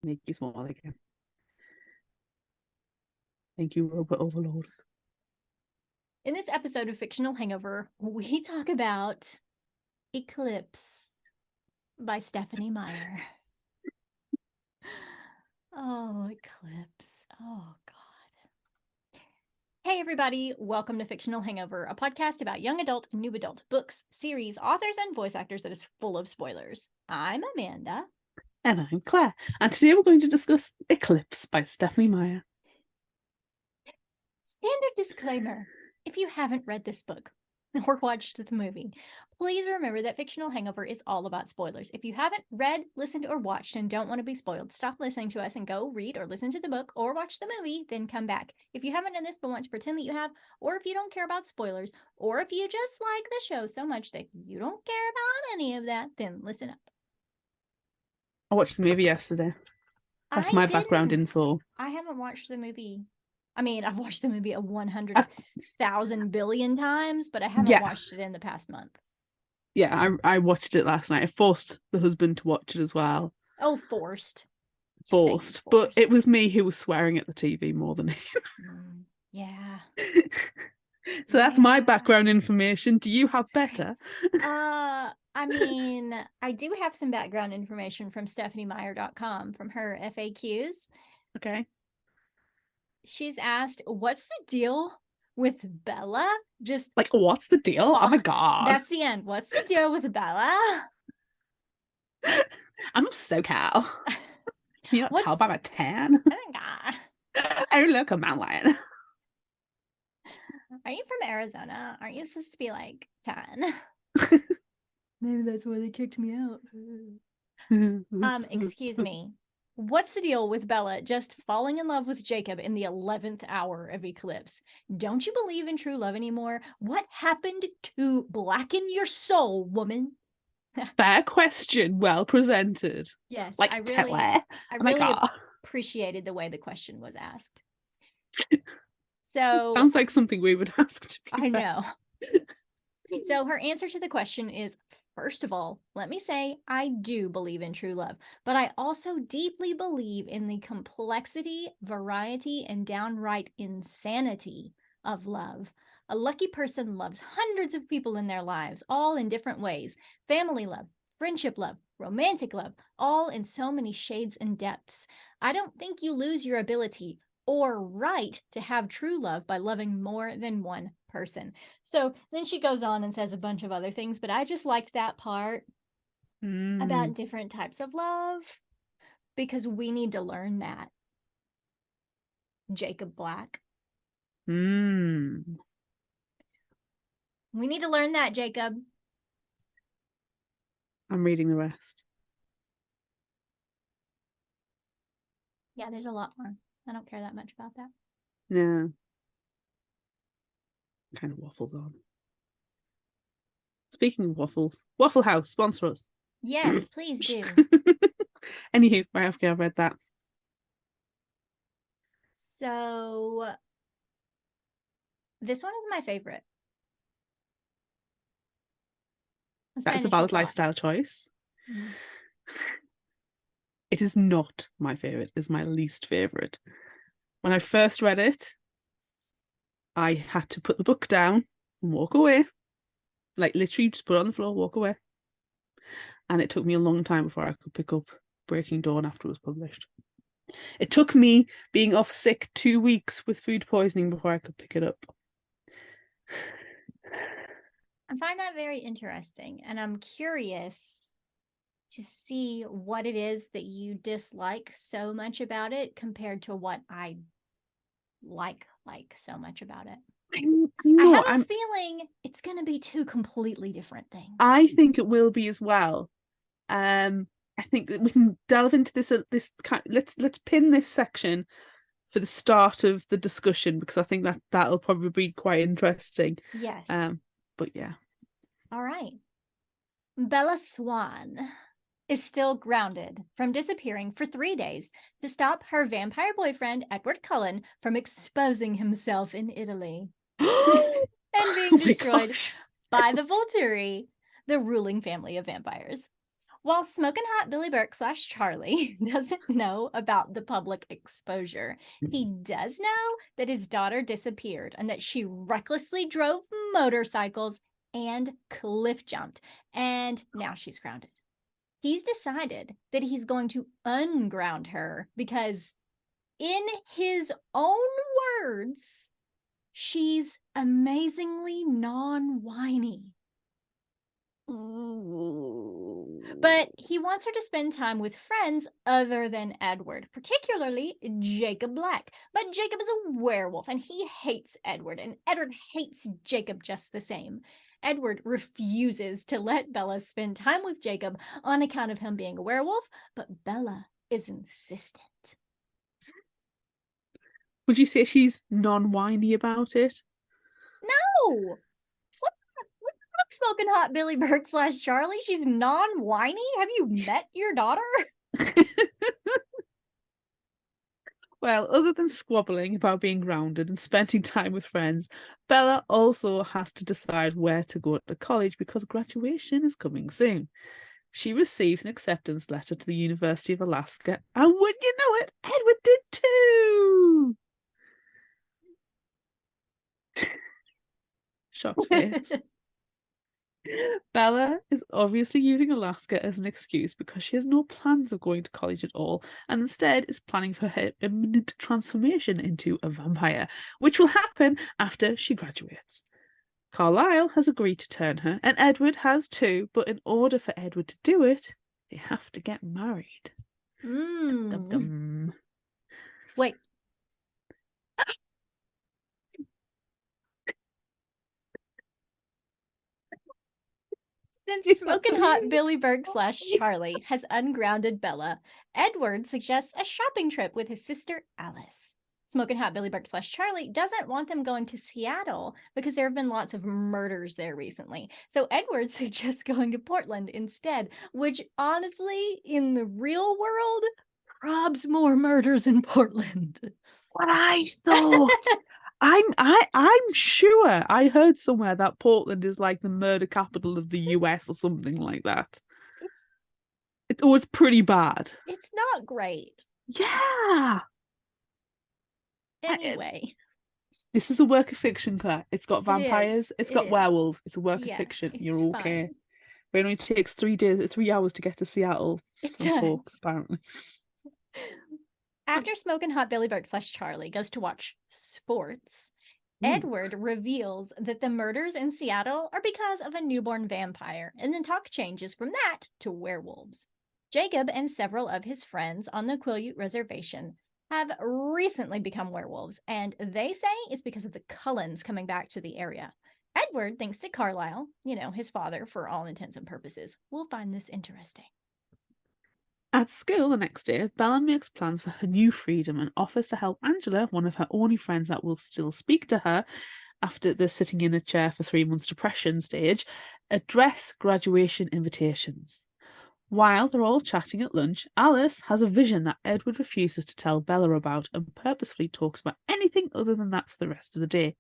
Make you small again. Thank you, Robot Overlord. In this episode of Fictional Hangover, we talk about Eclipse by Stephenie Meyer. Oh, Eclipse. Oh, God. Hey, everybody. Welcome to Fictional Hangover, a podcast about young adult and new adult books, series, authors, and voice actors that is full of spoilers. I'm Amanda. And I'm Claire. And today we're going to discuss Eclipse by Stephenie Meyer. Standard disclaimer. If you haven't read this book or watched the movie, please remember that Fictional Hangover is all about spoilers. If you haven't read, listened, or watched and don't want to be spoiled, stop listening to us and go read or listen to the book or watch the movie, then come back. If you haven't done this but want to pretend that you have, or if you don't care about spoilers, or if you just like the show so much that you don't care about any of that, then listen up. I watched the movie yesterday. That's my background info. I haven't watched the movie. I mean, I've watched the movie 100,000 billion times, but I haven't watched it in the past month. Yeah, I watched it last night. I forced the husband to watch it as well. Oh, forced. But it was me who was swearing at the TV more than him. Yeah. So that's my background information. Do you have better? I mean, I do have some background information from StephenieMeyer.com from her FAQs. Okay. She's asked, what's the deal with Bella? Just like, what's the deal? Oh my God. That's the end. What's the deal with Bella? I'm SoCal. Can you not tell by my tan? Oh my God. Oh, look, a mountain lion. Are you from Arizona? Aren't you supposed to be like 10? Maybe that's why they kicked me out. Excuse me. What's the deal with Bella just falling in love with Jacob in the 11th hour of Eclipse? Don't you believe in true love anymore? What happened to blacken your soul, woman? Fair question, well presented. Yes, like I really appreciated the way the question was asked. So sounds like something we would ask to be I know. So her answer to the question is, first of all, let me say I do believe in true love, but I also deeply believe in the complexity, variety, and downright insanity of love. A lucky person loves hundreds of people in their lives, all in different ways. Family love, friendship love, romantic love, all in so many shades and depths. I don't think you lose your ability or right to have true love by loving more than one person. So then she goes on and says a bunch of other things, but I just liked that part about different types of love because we need to learn that. Jacob Black. We need to learn that, Jacob. I'm reading the rest. Yeah, there's a lot more. I don't care that much about that. No. Kind of waffles on. Speaking of waffles, Waffle House, sponsor us. Yes, please do. Anywho, right after I've read that. So this one is my favorite. That is a valid lifestyle choice. Mm. It is not my favorite. It's my least favorite. When I first read it, I had to put the book down and walk away. Like literally just put it on the floor, walk away. And it took me a long time before I could pick up Breaking Dawn after it was published. It took me being off sick 2 weeks with food poisoning before I could pick it up. I find that very interesting, and I'm curious to see what it is that you dislike so much about it compared to what I like so much about it. I have a feeling it's going to be two completely different things. I think it will be as well. I think that we can delve into this let's pin this section for the start of the discussion because I think that'll probably be quite interesting. Yes. But yeah. All right. Bella Swan is still grounded from disappearing for 3 days to stop her vampire boyfriend, Edward Cullen, from exposing himself in Italy and being destroyed by the Volturi, the ruling family of vampires. While Smoking Hot Billy Burke / Charlie doesn't know about the public exposure, he does know that his daughter disappeared and that she recklessly drove motorcycles and cliff jumped, and now she's grounded. He's decided that he's going to unground her because, in his own words, she's amazingly non-whiny. But he wants her to spend time with friends other than Edward, particularly Jacob Black. But Jacob is a werewolf and he hates Edward, and Edward hates Jacob just the same. Edward refuses to let Bella spend time with Jacob on account of him being a werewolf, but Bella is insistent. Would you say she's non-whiny about it? No! What the Smoking Hot Billy Burke / Charlie? She's non-whiny? Have you met your daughter? Well, other than squabbling about being grounded and spending time with friends, Bella also has to decide where to go to college because graduation is coming soon. She receives an acceptance letter to the University of Alaska, and would you know it, Edward did too! Shocked face. Bella is obviously using Alaska as an excuse because she has no plans of going to college at all, and instead is planning for her imminent transformation into a vampire, which will happen after she graduates. Carlisle has agreed to turn her, and Edward has too, but in order for Edward to do it, they have to get married. Dum, dum, dum. Wait. Since Smoking Hot Billy Burke / Charlie has ungrounded Bella, Edward suggests a shopping trip with his sister Alice. Smoking Hot Billy Burke / Charlie doesn't want them going to Seattle because there have been lots of murders there recently. So Edward suggests going to Portland instead, which honestly, in the real world, probs more murders in Portland. That's what I thought. I'm sure I heard somewhere that Portland is like the murder capital of the US or something like that. It's pretty bad. It's not great. Yeah. Anyway. This is a work of fiction, Claire. It's got vampires. It's got werewolves. It's a work of fiction. You're okay. Fine. It only takes 3 hours to get to Seattle. It does. Folks, apparently. After Smoking Hot Billy Burke / Charlie goes to watch sports, Edward reveals that the murders in Seattle are because of a newborn vampire, and then talk changes from that to werewolves. Jacob and several of his friends on the Quileute Reservation have recently become werewolves, and they say it's because of the Cullens coming back to the area. Edward thinks that Carlisle, his father for all intents and purposes, will find this interesting. At school the next day, Bella makes plans for her new freedom and offers to help Angela, one of her only friends that will still speak to her after the sitting in a chair for 3 months depression stage, address graduation invitations. While they're all chatting at lunch, Alice has a vision that Edward refuses to tell Bella about and purposefully talks about anything other than that for the rest of the day.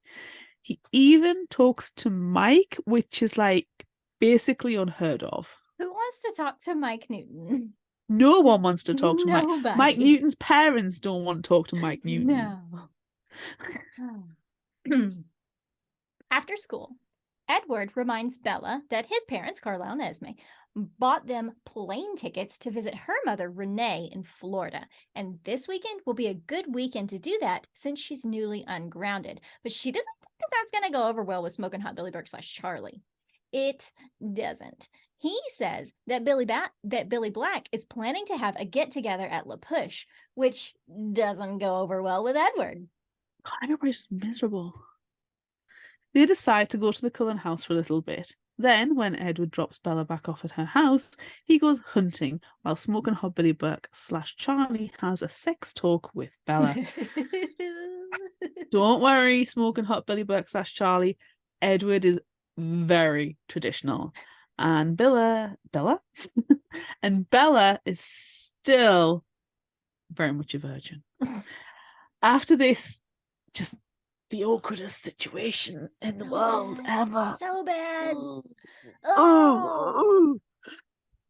He even talks to Mike, which is like basically unheard of. Who wants to talk to Mike Newton? No one wants to talk to Nobody. Mike Newton's parents don't want to talk to Mike Newton. No. After school, Edward reminds Bella that his parents, Carlisle and Esme, bought them plane tickets to visit her mother, Renee, in Florida. And this weekend will be a good weekend to do that since she's newly ungrounded. But she doesn't think that that's going to go over well with Smoking Hot Billy Burke / Charlie. It doesn't. He says that Billy Black is planning to have a get-together at La Push, which doesn't go over well with Edward. God, everybody's just miserable. They decide to go to the Cullen house for a little bit. Then, when Edward drops Bella back off at her house, he goes hunting, while Smoking Hot Billy Burke / Charlie has a sex talk with Bella. Don't worry, Smoking Hot Billy Burke / Charlie. Edward is very traditional. And Bella is still very much a virgin. After this, just the awkwardest situation in the world ever. So bad. Oh.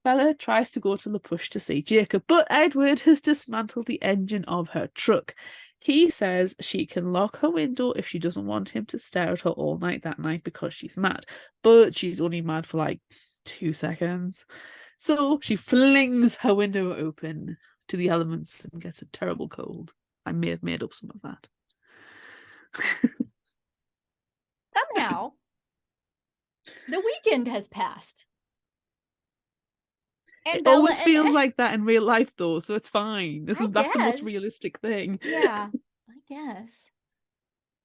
Bella tries to go to La Push to see Jacob, but Edward has dismantled the engine of her truck. He says she can lock her window if she doesn't want him to stare at her all night that night because she's mad. But she's only mad for like 2 seconds. So she flings her window open to the elements and gets a terrible cold. I may have made up some of that. Somehow, the weekend has passed. And It Bella always and feels like that in real life, though, so it's fine. That's the most guess. realistic thing. Yeah, I guess.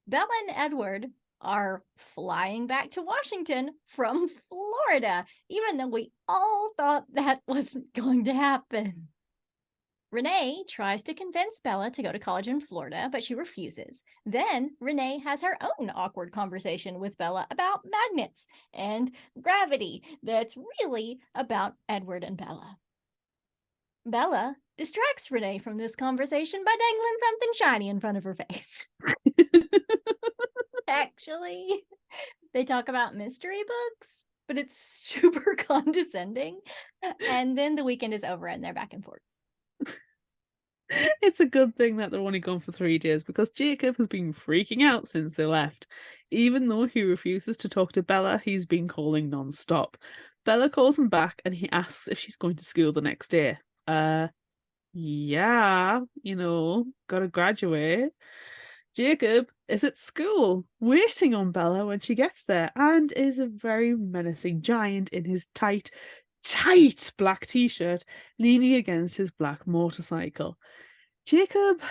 Bella and Edward are flying back to Washington from Florida, even though we all thought that wasn't going to happen. Renee tries to convince Bella to go to college in Florida, but she refuses. Then Renee has her own awkward conversation with Bella about magnets and gravity that's really about Edward and Bella. Bella distracts Renee from this conversation by dangling something shiny in front of her face. Actually, they talk about mystery books, but it's super condescending. And then the weekend is over and they're back and forth. It's a good thing that they're only gone for 3 days because Jacob has been freaking out since they left. Even though he refuses to talk to Bella, he's been calling non-stop. Bella calls him back and he asks if she's going to school the next day. Yeah, gotta graduate. Jacob is at school, waiting on Bella when she gets there, and is a very menacing giant in his tight black t-shirt, leaning against his black motorcycle. Jacob,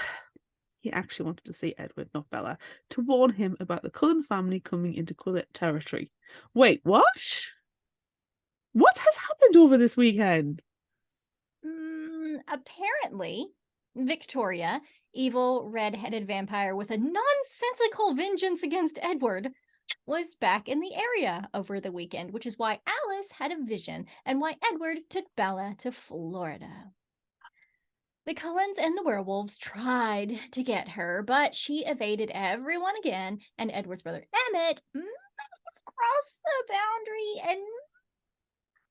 he actually wanted to see Edward, not Bella, to warn him about the Cullen family coming into Quillette territory. Wait, what? What has happened over this weekend? Apparently, Victoria, evil red-headed vampire with a nonsensical vengeance against Edward, was back in the area over the weekend, which is why Alice had a vision and why Edward took Bella to Florida. The Cullens and the werewolves tried to get her, but she evaded everyone again, and Edward's brother Emmett might have crossed the boundary and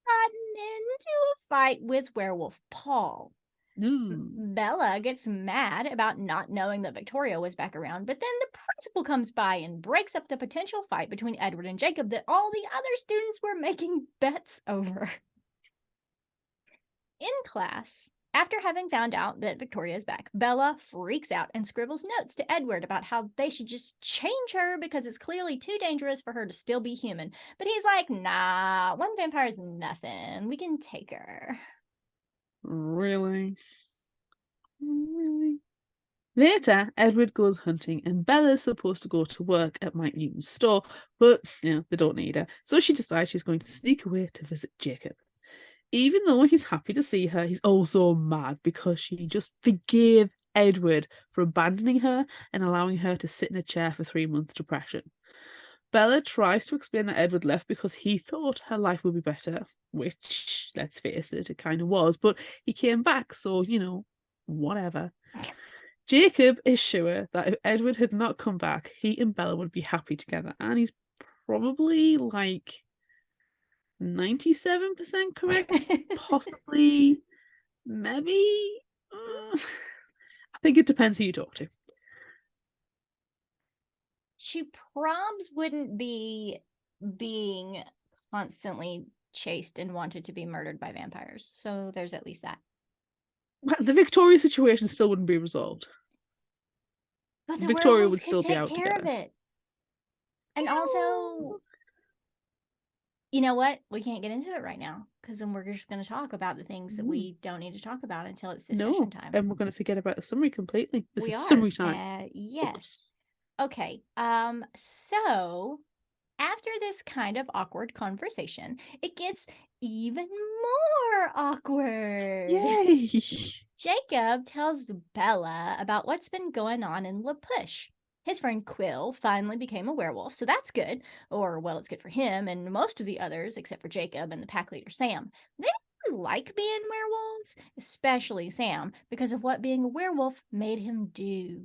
gotten into a fight with werewolf Paul. Bella gets mad about not knowing that Victoria was back around, but then the principal comes by and breaks up the potential fight between Edward and Jacob that all the other students were making bets over. In class, after having found out that Victoria is back, Bella freaks out and scribbles notes to Edward about how they should just change her because it's clearly too dangerous for her to still be human. But he's like, nah, one vampire is nothing. We can take her. Really? Later, Edward goes hunting and Bella's supposed to go to work at Mike Newton's store, but they don't need her. So she decides she's going to sneak away to visit Jacob. Even though he's happy to see her, he's also mad because she just forgave Edward for abandoning her and allowing her to sit in a chair for 3-month depression. Bella tries to explain that Edward left because he thought her life would be better, which, let's face it kind of was, but he came back, so, whatever. Jacob is sure that if Edward had not come back, he and Bella would be happy together, and he's probably like 97% correct, possibly, maybe. I think it depends who you talk to. She probs wouldn't be being constantly chased and wanted to be murdered by vampires. So there's at least that. The Victoria situation still wouldn't be resolved. But the Victoria werewolves would still could be take out care together. of it. And also, you know what? We can't get into it right now because then we're just going to talk about the things that we don't need to talk about until it's discussion time. And we're going to forget about the summary completely. This We is are. summary time. Yes. Okay. So after this kind of awkward conversation, it gets even more awkward. Yay! Jacob tells Bella about what's been going on in La Push. His friend Quill finally became a werewolf, so that's good. Or, well, it's good for him and most of the others, except for Jacob and the pack leader Sam. They don't really like being werewolves, especially Sam, because of what being a werewolf made him do.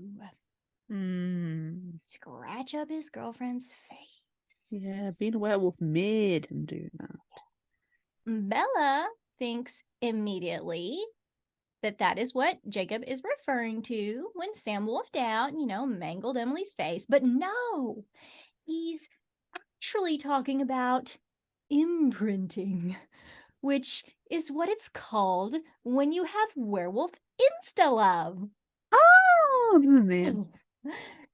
Scratch up his girlfriend's face. Yeah, being a werewolf made him do that. Bella thinks immediately that is what Jacob is referring to when Sam wolfed out, mangled Emily's face. But no, he's actually talking about imprinting, which is what it's called when you have werewolf insta-love. Oh, the name.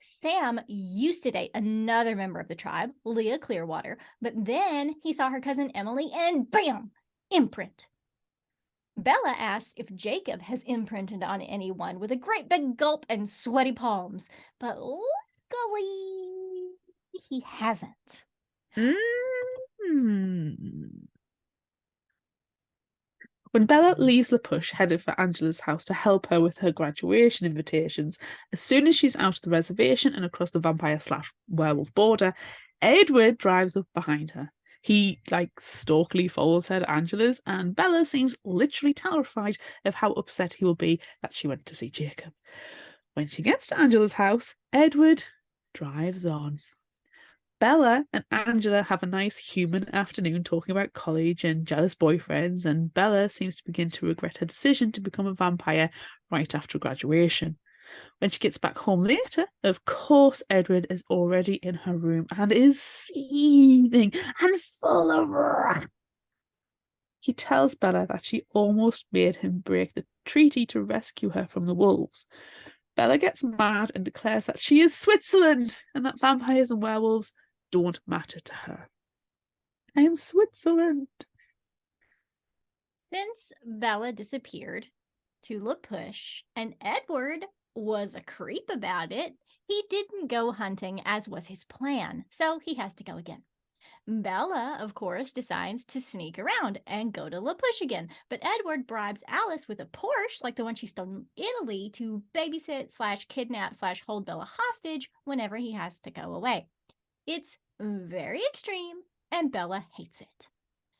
Sam used to date another member of the tribe, Leah Clearwater, but then he saw her cousin Emily and bam, imprint. Bella asks if Jacob has imprinted on anyone with a great big gulp and sweaty palms, but luckily he hasn't. When Bella leaves La Push, headed for Angela's house to help her with her graduation invitations, as soon as she's out of the reservation and across the vampire/werewolf border, Edward drives up behind her. He, stalkily follows her to Angela's, and Bella seems literally terrified of how upset he will be that she went to see Jacob. When she gets to Angela's house, Edward drives on. Bella and Angela have a nice human afternoon talking about college and jealous boyfriends, and Bella seems to begin to regret her decision to become a vampire right after graduation. When she gets back home later, of course, Edward is already in her room and is seething and full of wrath. He tells Bella that she almost made him break the treaty to rescue her from the wolves. Bella gets mad and declares that she is Switzerland and that vampires and werewolves don't matter to her. I am Switzerland. Since Bella disappeared to La Push and Edward was a creep about it, he didn't go hunting as was his plan, so he has to go again. Bella, of course, decides to sneak around and go to La Push again, but Edward bribes Alice with a Porsche, like the one she stole in Italy, to babysit/kidnap/hold Bella hostage whenever he has to go away. It's very extreme, and Bella hates it.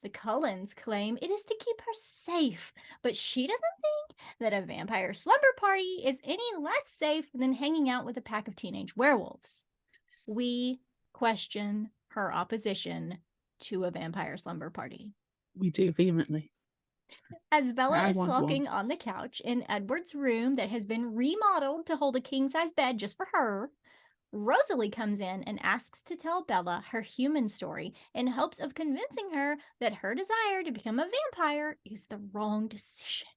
The Cullens claim it is to keep her safe, but she doesn't think that a vampire slumber party is any less safe than hanging out with a pack of teenage werewolves. We question her opposition to a vampire slumber party. We do vehemently. As Bella is sulking on the couch in Edward's room that has been remodeled to hold a king-size bed just for her, Rosalie comes in and asks to tell Bella her human story in hopes of convincing her that her desire to become a vampire is the wrong decision.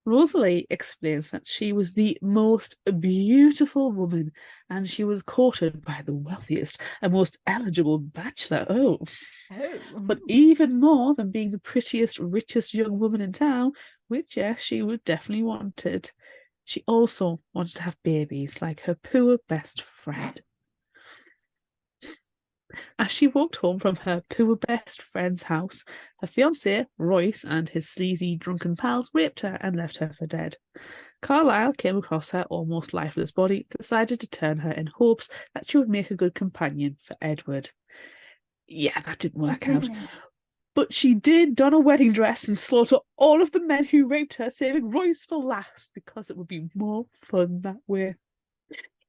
Rosalie explains that she was the most beautiful woman and she was courted by the wealthiest and most eligible bachelor. But even more than being the prettiest, richest young woman in town, which, yes, she would definitely wanted, she also wanted to have babies like her poor best friend. As she walked home from her poor best friend's house, her fiancé, Royce, and his sleazy, drunken pals raped her and left her for dead. Carlisle came across her almost lifeless body, decided to turn her in hopes that she would make a good companion for Edward. Yeah, that didn't work out. But she did don a wedding dress and slaughter all of the men who raped her, saving Royce for last, because it would be more fun that way.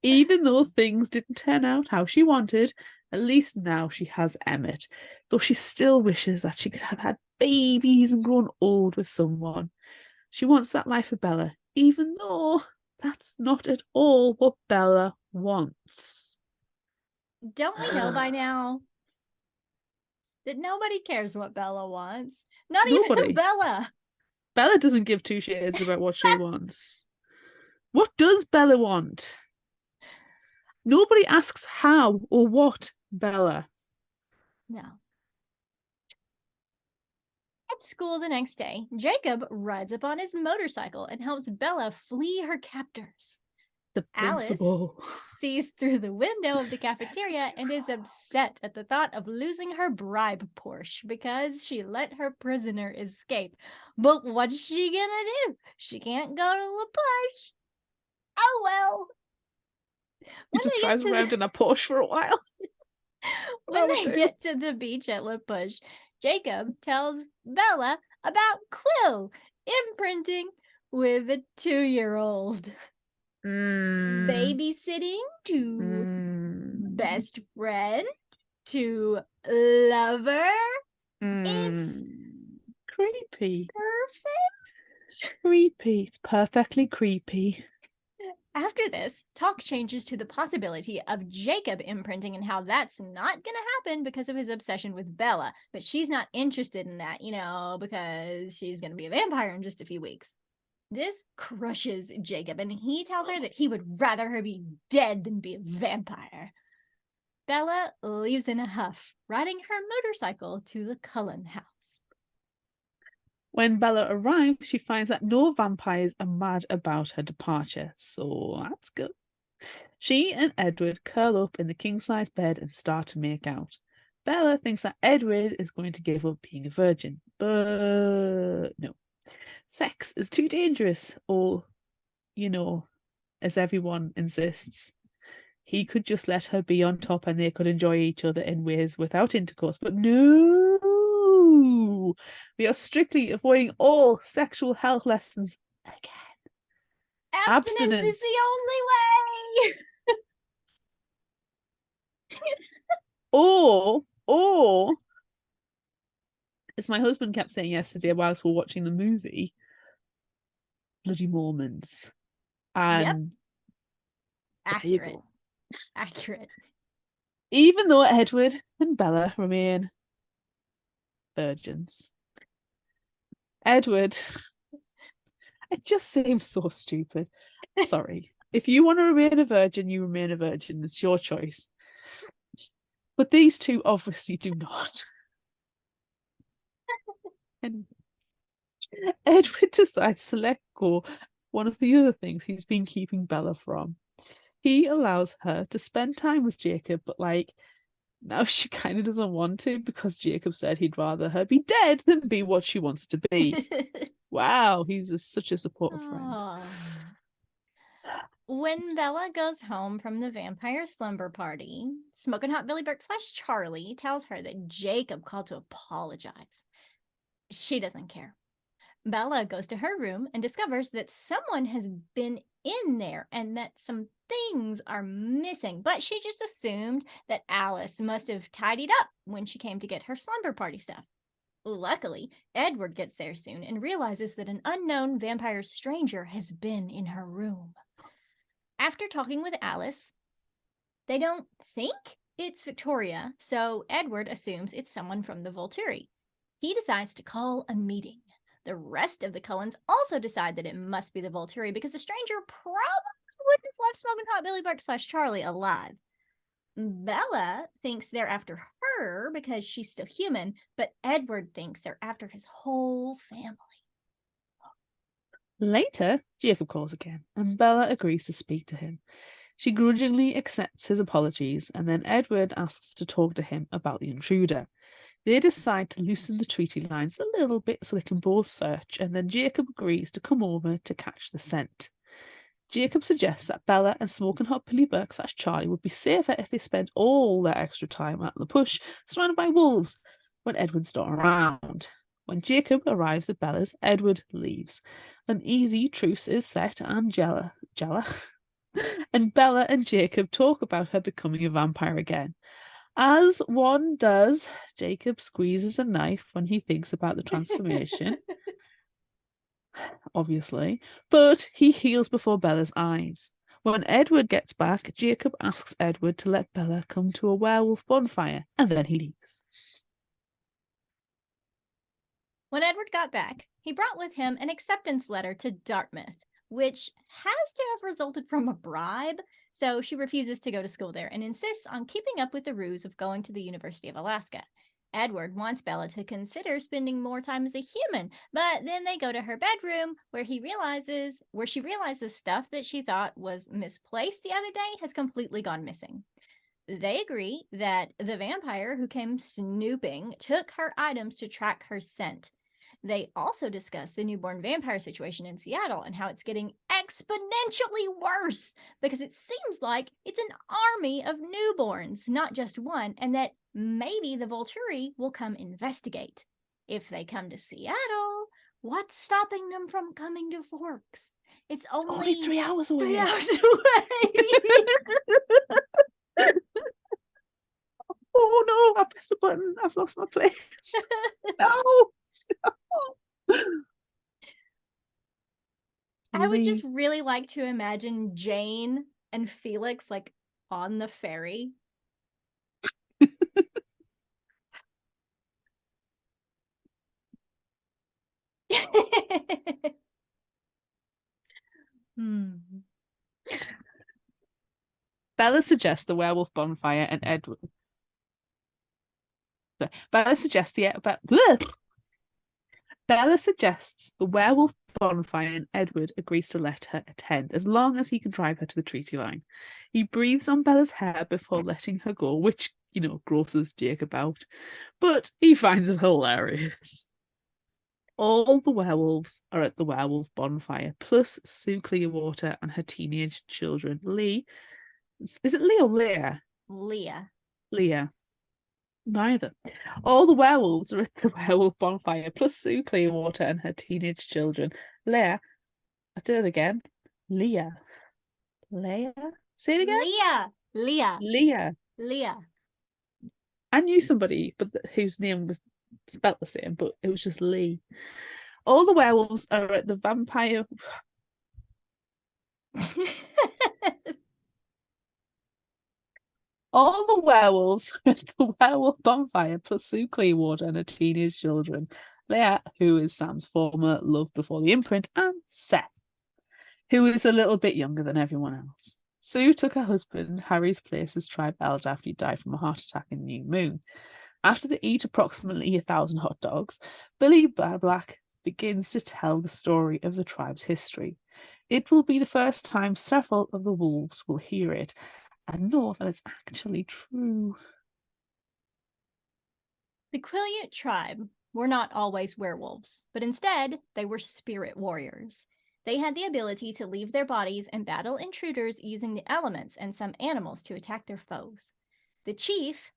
Even though things didn't turn out how she wanted, at least now she has Emmett, though she still wishes that she could have had babies and grown old with someone. She wants that life for Bella, even though that's not at all what Bella wants. Don't we know by now that nobody cares what Bella wants? Not even Bella. Bella doesn't give two shits about what she wants. What does Bella want? Nobody asks how or what, Bella. No. At school the next day, Jacob rides up on his motorcycle and helps Bella flee her captors. The principal Alice sees through the window of the cafeteria and is upset at the thought of losing her bribe Porsche because she let her prisoner escape. But what's she gonna do? She can't go to La Push. Oh well. He just drives around in a Porsche for a while. When they get to the beach at La Push, Jacob tells Bella about Quill imprinting with a 2-year-old. Babysitting to best friend to lover. It's creepy. Perfect. Creepy. It's perfectly creepy. After this, talk changes to the possibility of Jacob imprinting and how that's not going to happen because of his obsession with Bella. But she's not interested in that, because she's going to be a vampire in just a few weeks. This crushes Jacob, and he tells her that he would rather her be dead than be a vampire. Bella leaves in a huff, riding her motorcycle to the Cullen house. When Bella arrives, she finds that no vampires are mad about her departure, so that's good. She and Edward curl up in the king-size bed and start to make out. Bella thinks that Edward is going to give up being a virgin, but no. Sex is too dangerous, or, as everyone insists. He could just let her be on top and they could enjoy each other in ways without intercourse, but no! We are strictly avoiding all sexual health lessons again. Abstinence is the only way! Or, as my husband kept saying yesterday whilst we were watching the movie, bloody Mormons. And Accurate. Accurate. Even though Edward and Bella remain virgins, Edward, it just seems so stupid. Sorry. If you want to remain a virgin, you remain a virgin. It's your choice. But these two obviously do not. And Edward decides to let go one of the other things he's been keeping Bella from. He allows her to spend time with Jacob, but now she kind of doesn't want to because Jacob said he'd rather her be dead than be what she wants to be. Wow, he's such a supportive friend. When Bella goes home from the vampire slumber party, Smoking Hot Billy Burke / Charlie tells her that Jacob called to apologize. She doesn't care. Bella goes to her room and discovers that someone has been in there and that some things are missing, but she just assumed that Alice must have tidied up when she came to get her slumber party stuff. Luckily, Edward gets there soon and realizes that an unknown vampire stranger has been in her room. After talking with Alice, they don't think it's Victoria, so Edward assumes it's someone from the Volturi. He decides to call a meeting. The rest of the Cullens also decide that it must be the Volturi because a stranger probably wouldn't have left Smoking Hot Billy Burke / Charlie alive. Bella thinks they're after her because she's still human, but Edward thinks they're after his whole family. Later, Jacob calls again, and Bella agrees to speak to him. She grudgingly accepts his apologies, and then Edward asks to talk to him about the intruder. They decide to loosen the treaty lines a little bit so they can both search, and then Jacob agrees to come over to catch the scent. Jacob suggests that Bella and Smoking Hot Billy Burke / Charlie would be safer if they spent all their extra time at the push, surrounded by wolves, when Edward's not around. When Jacob arrives at Bella's, Edward leaves. An easy truce is set, and and Bella and Jacob talk about her becoming a vampire again. As one does, Jacob squeezes a knife when he thinks about the transformation. Obviously, but he heals before Bella's eyes. When Edward gets back, Jacob asks Edward to let Bella come to a werewolf bonfire, and then he leaves. When Edward got back, he brought with him an acceptance letter to Dartmouth, which has to have resulted from a bribe, so she refuses to go to school there and insists on keeping up with the ruse of going to the University of Alaska. Edward wants Bella to consider spending more time as a human, but then they go to her bedroom where she realizes stuff that she thought was misplaced the other day has completely gone missing. They agree that the vampire who came snooping took her items to track her scent. They also discuss the newborn vampire situation in Seattle and how it's getting exponentially worse because it seems like it's an army of newborns, not just one, and that maybe the Volturi will come investigate. If they come to Seattle, what's stopping them from coming to Forks? It's only 3 hours away. 3 hours away. Oh no, I pressed the button. I've lost my place. No. I would just really like to imagine Jane and Felix like on the ferry. Hmm. Bella suggests the werewolf bonfire and Edward. Bella suggests Bella suggests the werewolf bonfire and Edward agrees to let her attend as long as he can drive her to the treaty line. He breathes on Bella's hair before letting her go, which, grosses Jacob out, but he finds it hilarious. All the werewolves are at the werewolf bonfire, plus Sue Clearwater and her teenage children. Lee. Is it Lee or Leah? Leah. Leah. Neither. All the werewolves are at the werewolf bonfire, plus Sue Clearwater and her teenage children. Leah. I did it again. Leah. Leah? Say it again? Leah. Leah. Leah. I knew somebody whose name was spelt the same, but it was just Lee. All the werewolves are at the vampire. All the werewolves are at the werewolf bonfire, plus Sue Clearwater and her teenage children. Leah, who is Sam's former love before the imprint, and Seth, who is a little bit younger than everyone else. Sue took her husband Harry's place as tribe elder after he died from a heart attack in New Moon. After they eat approximately 1,000 hot dogs, Billy Black begins to tell the story of the tribe's history. It will be the first time several of the wolves will hear it and know that it's actually true. The Quileute tribe were not always werewolves, but instead they were spirit warriors. They had the ability to leave their bodies and battle intruders using the elements and some animals to attack their foes. The chief,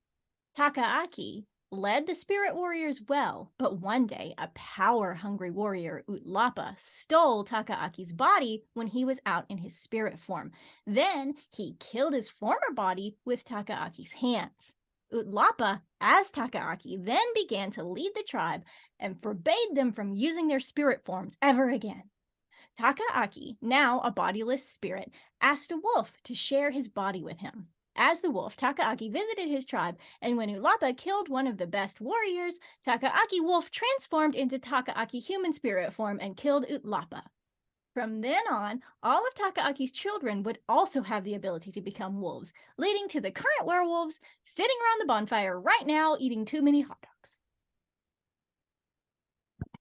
Takaaki, led the spirit warriors well, but one day a power-hungry warrior, Utlapa, stole Takaaki's body when he was out in his spirit form. Then he killed his former body with Takaaki's hands. Utlapa, as Takaaki, then began to lead the tribe and forbade them from using their spirit forms ever again. Takaaki, now a bodiless spirit, asked a wolf to share his body with him. As the wolf, Takaaki visited his tribe, and when Utlapa killed one of the best warriors, Takaaki wolf transformed into Takaaki human spirit form and killed Utlapa. From then on, all of Takaaki's children would also have the ability to become wolves, leading to the current werewolves sitting around the bonfire right now eating too many hot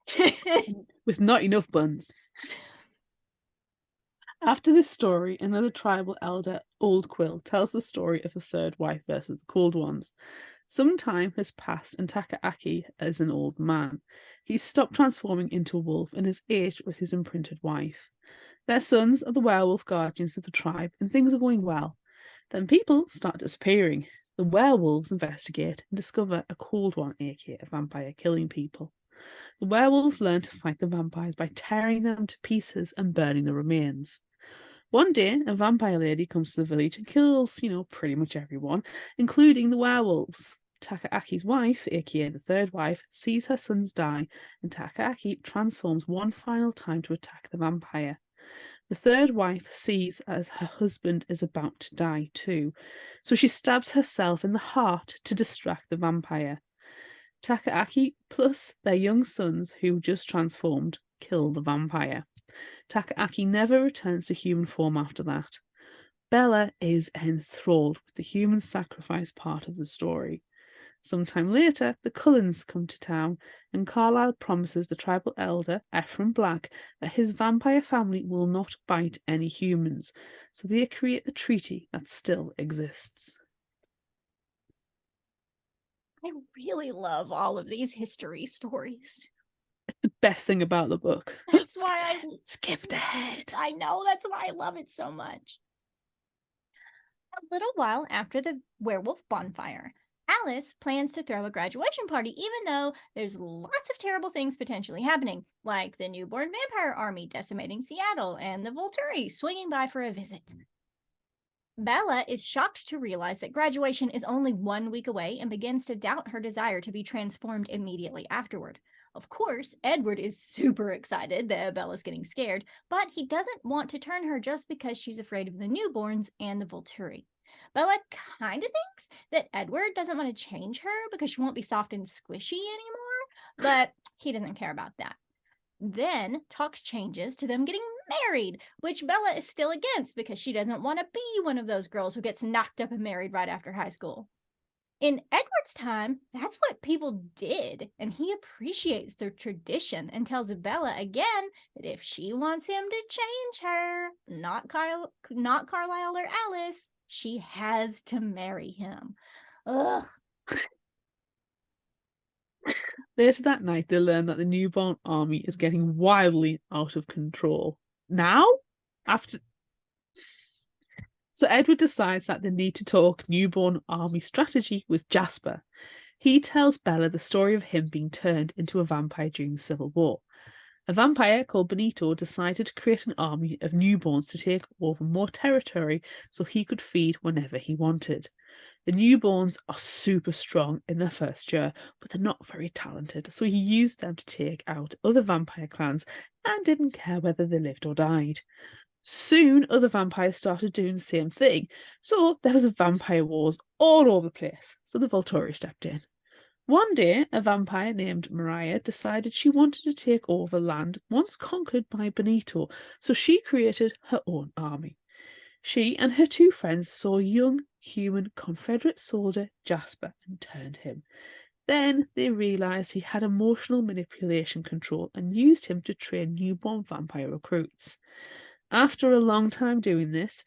dogs. With not enough buns. After this story, another tribal elder, Old Quill, tells the story of the third wife versus the Cold Ones. Some time has passed and Takaaki is an old man. He's stopped transforming into a wolf and is aged with his imprinted wife. Their sons are the werewolf guardians of the tribe and things are going well. Then people start disappearing. The werewolves investigate and discover a Cold One, aka a vampire, killing people. The werewolves learn to fight the vampires by tearing them to pieces and burning the remains. One day, a vampire lady comes to the village and kills, pretty much everyone, including the werewolves. Takaaki's wife, aka the third wife, sees her sons die, and Takaaki transforms one final time to attack the vampire. The third wife sees as her husband is about to die too, so she stabs herself in the heart to distract the vampire. Takaaki plus their young sons, who just transformed, kill the vampire. Takaaki never returns to human form after that. Bella is enthralled with the human sacrifice part of the story. Sometime later, the Cullens come to town, and Carlisle promises the tribal elder, Ephraim Black, that his vampire family will not bite any humans, so they create the treaty that still exists. I really love all of these history stories. It's the best thing about the book. That's why I skipped ahead. I know, that's why I love it so much. A little while after the werewolf bonfire, Alice plans to throw a graduation party, even though there's lots of terrible things potentially happening, like the newborn vampire army decimating Seattle and the Volturi swinging by for a visit. Bella is shocked to realize that graduation is only 1 week away and begins to doubt her desire to be transformed immediately afterward. Of course, Edward is super excited that Bella's getting scared, but he doesn't want to turn her just because she's afraid of the newborns and the Volturi. Bella kind of thinks that Edward doesn't want to change her because she won't be soft and squishy anymore, but he doesn't care about that. Then talk changes to them getting married, which Bella is still against because she doesn't want to be one of those girls who gets knocked up and married right after high school. In Edward's time, that's what people did, and he appreciates the tradition and tells Bella again that if she wants him to change her, not Carlisle or Alice, she has to marry him. Ugh. Later that night, they learn that the newborn army is getting wildly out of control. Now? So Edward decides that they need to talk newborn army strategy with Jasper. He tells Bella the story of him being turned into a vampire during the Civil War. A vampire called Benito decided to create an army of newborns to take over more territory so he could feed whenever he wanted. The newborns are super strong in their first year, but they're not very talented, so he used them to take out other vampire clans and didn't care whether they lived or died. Soon, other vampires started doing the same thing, so there was a vampire wars all over the place, so the Volturi stepped in. One day, a vampire named Maria decided she wanted to take over land once conquered by Benito, so she created her own army. She and her two friends saw a young human Confederate soldier, Jasper, and turned him. Then they realised he had emotional manipulation control and used him to train newborn vampire recruits. After a long time doing this,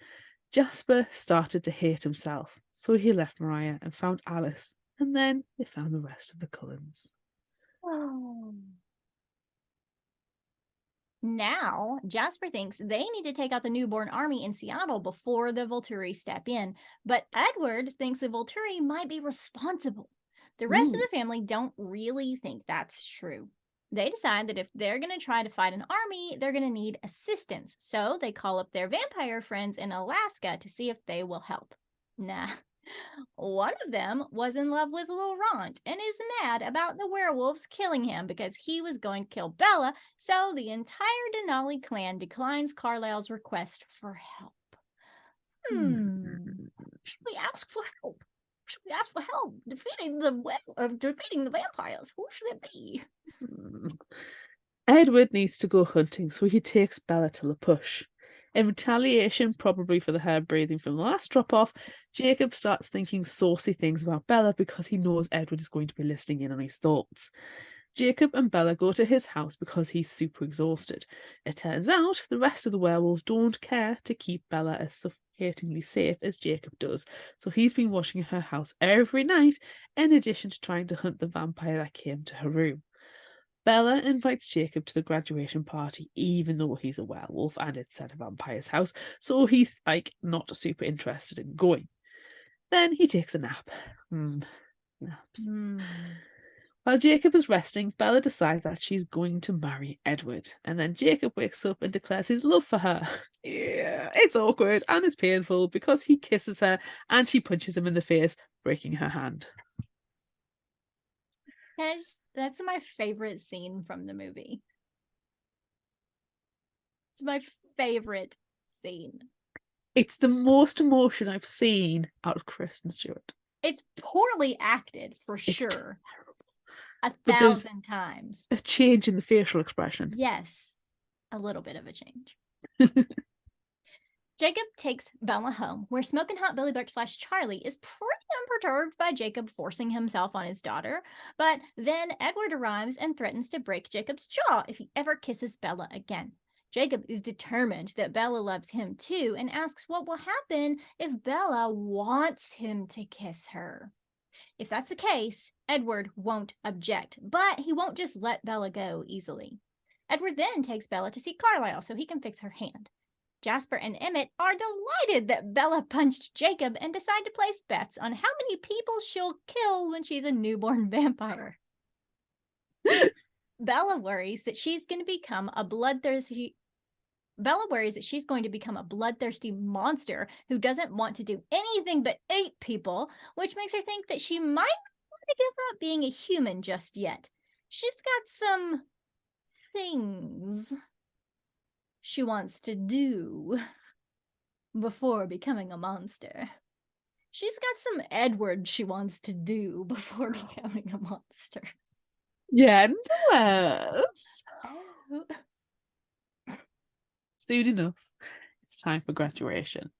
Jasper started to hate himself, so he left Maria and found Alice, and then they found the rest of the Cullens. Oh. Now, Jasper thinks they need to take out the newborn army in Seattle before the Volturi step in, but Edward thinks the Volturi might be responsible. The rest of the family don't really think that's true. They decide that if they're going to try to fight an army, they're going to need assistance, so they call up their vampire friends in Alaska to see if they will help. Nah. One of them was in love with Laurent and is mad about the werewolves killing him because he was going to kill Bella, so the entire Denali clan declines Carlisle's request for help. Should we ask for help? Should we ask for help defeating the vampires? Who should it be? Edward needs to go hunting, so he takes Bella to La Push. In retaliation, probably for the hair breathing from the last drop-off, Jacob starts thinking saucy things about Bella because he knows Edward is going to be listening in on his thoughts. Jacob and Bella go to his house because he's super exhausted. It turns out the rest of the werewolves don't care to keep Bella as suffocatingly safe as Jacob does, so he's been watching her house every night, in addition to trying to hunt the vampire that came to her room. Bella invites Jacob to the graduation party, even though he's a werewolf and it's at a vampire's house, so he's not super interested in going. Then he takes a nap. Naps. While Jacob is resting, Bella decides that she's going to marry Edward, and then Jacob wakes up and declares his love for her. Yeah, it's awkward and it's painful because he kisses her and she punches him in the face, breaking her hand. That's my favorite scene from the movie. It's my favorite scene. It's the most emotion I've seen out of Kristen Stewart. It's poorly acted, for sure. Terrible. 1,000 times. A change in the facial expression. Yes, a little bit of a change. Jacob takes Bella home, where Smoking Hot Billy Buck / Charlie is pretty unperturbed by Jacob forcing himself on his daughter, but then Edward arrives and threatens to break Jacob's jaw if he ever kisses Bella again. Jacob is determined that Bella loves him too and asks what will happen if Bella wants him to kiss her. If that's the case, Edward won't object, but he won't just let Bella go easily. Edward then takes Bella to see Carlisle so he can fix her hand. Jasper and Emmett are delighted that Bella punched Jacob and decide to place bets on how many people she'll kill when she's a newborn vampire. Bella worries that she's going to become a bloodthirsty monster who doesn't want to do anything but eat people, which makes her think that she might not want to give up being a human just yet. She's got some things she wants to do before becoming a monster. She's got some Edward she wants to do before becoming a monster. Endless. Oh. Soon enough, it's time for graduation.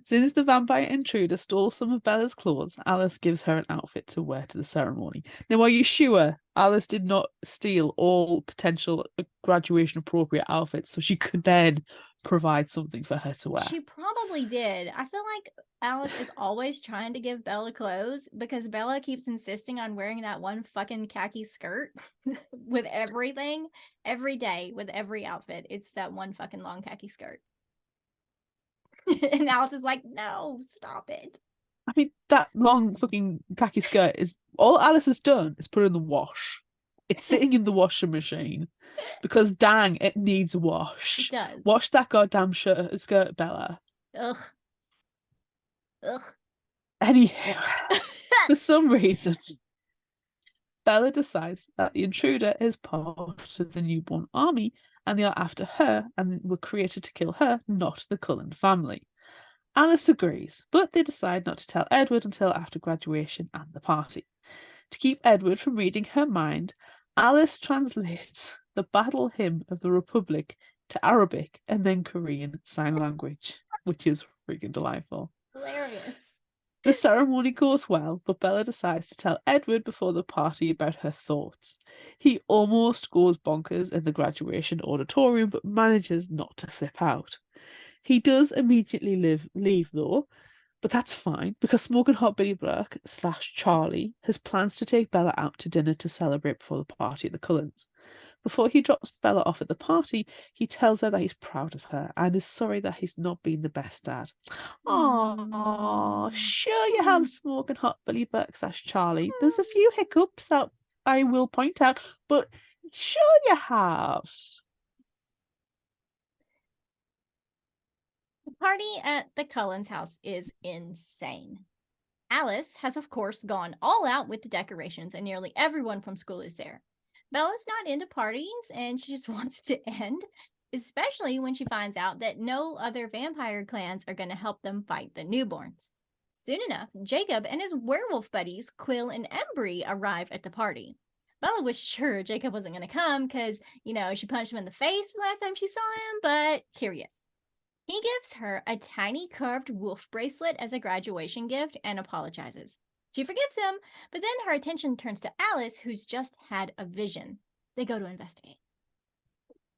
Since the vampire intruder stole some of Bella's clothes, Alice gives her an outfit to wear to the ceremony. Now, are you sure Alice did not steal all potential graduation appropriate outfits so she could then provide something for her to wear? She probably did. I feel like Alice is always trying to give Bella clothes because Bella keeps insisting on wearing that one fucking khaki skirt with everything every day with every outfit. It's that one fucking long khaki skirt. And Alice is like, no, stop it. I mean, that long fucking khaki skirt is all Alice has done is put it in the wash. It's sitting in the washing machine because dang, it needs a wash. It does. Wash that goddamn skirt, Bella. Ugh. Anyhow, for some reason, Bella decides that the intruder is part of the newborn army and they are after her and were created to kill her, not the Cullen family. Alice agrees, but they decide not to tell Edward until after graduation and the party. To keep Edward from reading her mind, Alice translates the battle hymn of the Republic to Arabic and then Korean sign language, which is freaking delightful. Hilarious. The ceremony goes well, but Bella decides to tell Edward before the party about her thoughts. He almost goes bonkers in the graduation auditorium, but manages not to flip out. He does immediately leave though, but that's fine because Smoking Hot Billy Burke / Charlie has plans to take Bella out to dinner to celebrate before the party at the Cullens. Before he drops Bella off at the party, he tells her that he's proud of her and is sorry that he's not been the best dad. Aww, sure you have Smoking Hot Billy Burke / Charlie. There's a few hiccups that I will point out, but sure you have. The party at the Cullens house is insane. Alice has, of course, gone all out with the decorations, and nearly everyone from school is there. Bella's not into parties, and she just wants to end, especially when she finds out that no other vampire clans are going to help them fight the newborns. Soon enough, Jacob and his werewolf buddies, Quill and Embry, arrive at the party. Bella was sure Jacob wasn't going to come because, she punched him in the face last time she saw him, but here he is. He gives her a tiny carved wolf bracelet as a graduation gift and apologizes. She forgives him, but then her attention turns to Alice, who's just had a vision. They go to investigate.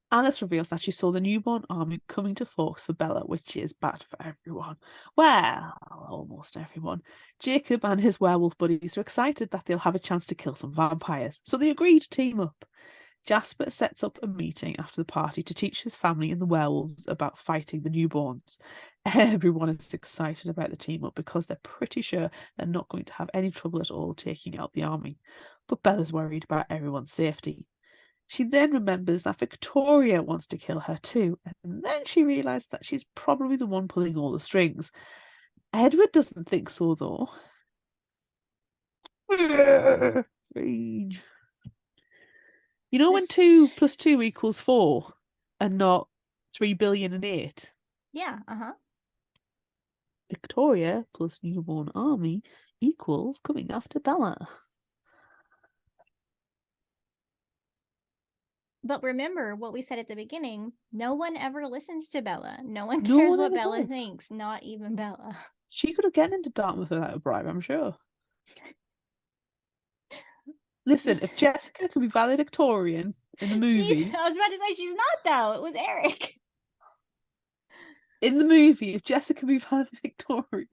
Alice reveals that she saw the newborn army coming to Forks for Bella, which is bad for everyone. Well, almost everyone. Jacob and his werewolf buddies are excited that they'll have a chance to kill some vampires, so they agree to team up. Jasper sets up a meeting after the party to teach his family and the werewolves about fighting the newborns. Everyone is excited about the team up because they're pretty sure they're not going to have any trouble at all taking out the army. But Bella's worried about everyone's safety. She then remembers that Victoria wants to kill her too, and then she realises that she's probably the one pulling all the strings. Edward doesn't think so, though. Rage. You know when 2 + 2 = 4 and not 3,000,000,008? Yeah, Victoria plus newborn army equals coming after Bella. But remember what we said at the beginning, no one ever listens to Bella. No one cares what Bella thinks, not even Bella. She could have gotten into Dartmouth without a bribe, I'm sure. Listen, if Jessica can be valedictorian in the movie... I was about to say she's not, though. It was Eric. In the movie, if Jessica can be valedictorian,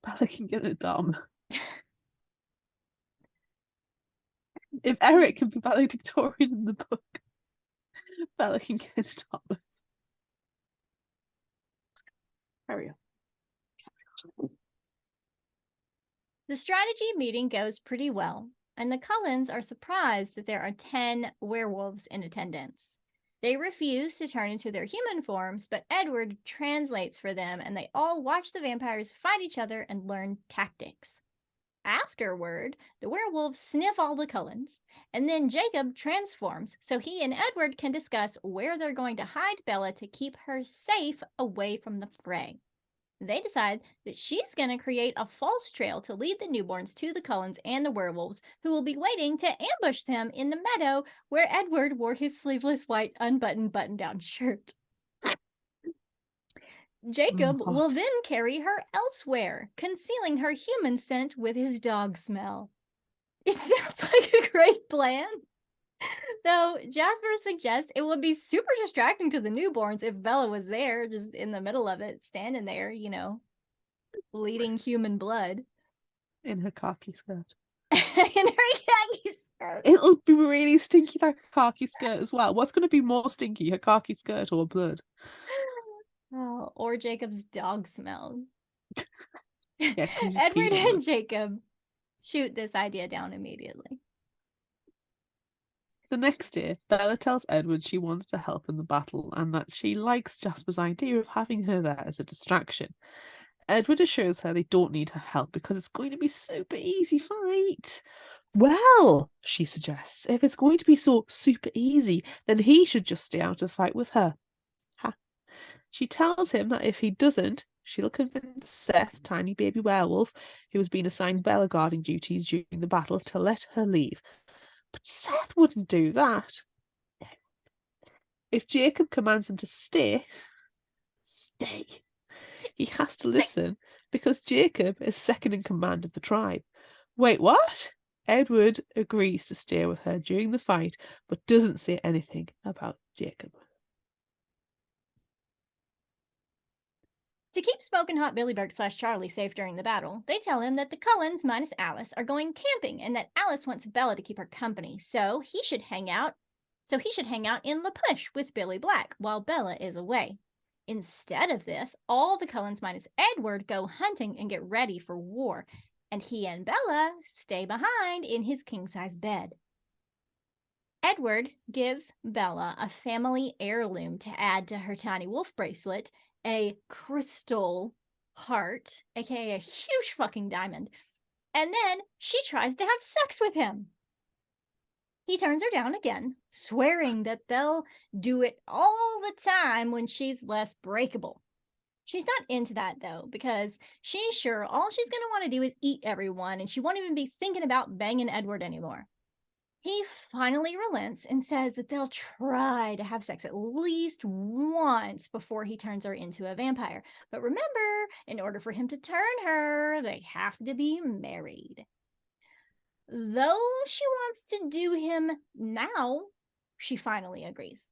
Bella can get into Dartmouth. If Eric can be valedictorian in the book, Bella can get into Dartmouth. Carry on. The strategy meeting goes pretty well, and the Cullens are surprised that there are 10 werewolves in attendance. They refuse to turn into their human forms, but Edward translates for them, and they all watch the vampires fight each other and learn tactics. Afterward, the werewolves sniff all the Cullens, and then Jacob transforms so he and Edward can discuss where they're going to hide Bella to keep her safe away from the fray. They decide that she's going to create a false trail to lead the newborns to the Cullens and the werewolves, who will be waiting to ambush them in the meadow where Edward wore his sleeveless white unbuttoned button-down shirt. Jacob will hot. then carry her elsewhere, concealing her human scent with his dog smell. It sounds like a great plan. Though Jasper suggests it would be super distracting to the newborns if Bella was there, just in the middle of it, standing there, bleeding human blood. In her khaki skirt. In her khaki skirt. It'll be really stinky like a khaki skirt as well. What's going to be more stinky, her khaki skirt or blood? Oh, or Jacob's dog smell. Yeah, Edward and Jacob shoot this idea down immediately. The next day, Bella tells Edward she wants to help in the battle and that she likes Jasper's idea of having her there as a distraction. Edward assures her they don't need her help because it's going to be a super easy fight. Well, she suggests, if it's going to be so super easy, then he should just stay out of the fight with her. Ha. She tells him that if he doesn't, she'll convince Seth, tiny baby werewolf, who has been assigned Bella guarding duties during the battle, to let her leave. But Seth wouldn't do that. If Jacob commands him to stay, he has to listen because Jacob is second in command of the tribe. Wait, what? Edward agrees to stay with her during the fight, but doesn't say anything about Jacob. To keep Smokin' Hot Billyberg / Charlie safe during the battle, they tell him that the Cullens minus Alice are going camping and that Alice wants Bella to keep her company, so he should hang out in La Push with Billy Black while Bella is away. Instead of this, all the Cullens minus Edward go hunting and get ready for war, and he and Bella stay behind in his king-size bed. Edward gives Bella a family heirloom to add to her tiny wolf bracelet, a crystal heart, aka a huge fucking diamond, and then she tries to have sex with him. He turns her down again, swearing that they'll do it all the time when she's less breakable. She's not into that, though, because she's sure all she's going to want to do is eat everyone, and she won't even be thinking about banging Edward anymore. He finally relents and says that they'll try to have sex at least once before he turns her into a vampire. But remember, in order for him to turn her, they have to be married. Though she wants to do him now, she finally agrees.